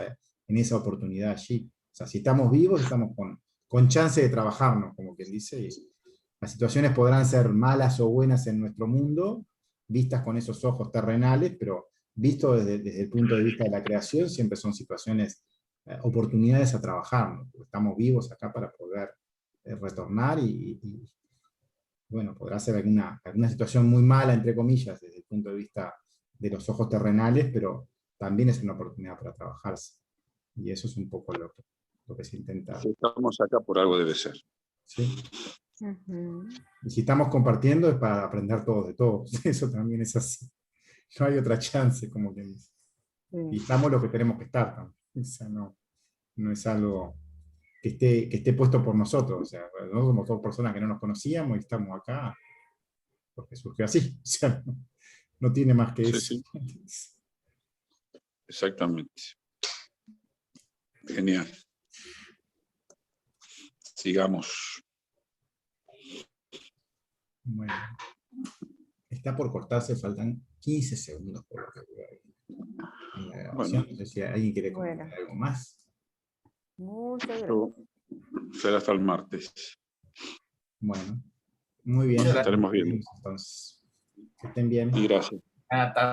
en esa oportunidad allí. O sea, si estamos vivos, estamos con chance de trabajarnos, como quien dice, y las situaciones podrán ser malas o buenas en nuestro mundo, vistas con esos ojos terrenales, pero visto desde el punto de vista de la creación, siempre son situaciones, oportunidades a trabajar, ¿no? Porque estamos vivos acá para poder retornar bueno, podrá ser alguna situación muy mala, entre comillas, desde el punto de vista de los ojos terrenales, pero también es una oportunidad para trabajarse. Y eso es un poco lo que se intenta. Si estamos acá por algo debe ser. ¿Sí? Ujú. Y si estamos compartiendo es para aprender todos de todos. Eso también es así. No hay otra chance, como que dice. Y Sí. estamos lo que tenemos que estar también. O sea, no es algo que esté puesto por nosotros. O sea, no somos dos personas que no nos conocíamos y estamos acá porque surgió así. O sea, no tiene más que Sí, eso. sí, exactamente. Genial. Sigamos. Bueno, está por cortarse, faltan 15 segundos por lo que veo ahí en la grabación. Bueno, No sé si alguien quiere Bueno, comentar algo más. muchas gracias. yo- será hasta el martes. Bueno, muy bien. Nos estaremos viendo. Entonces, que estén bien. Y gracias.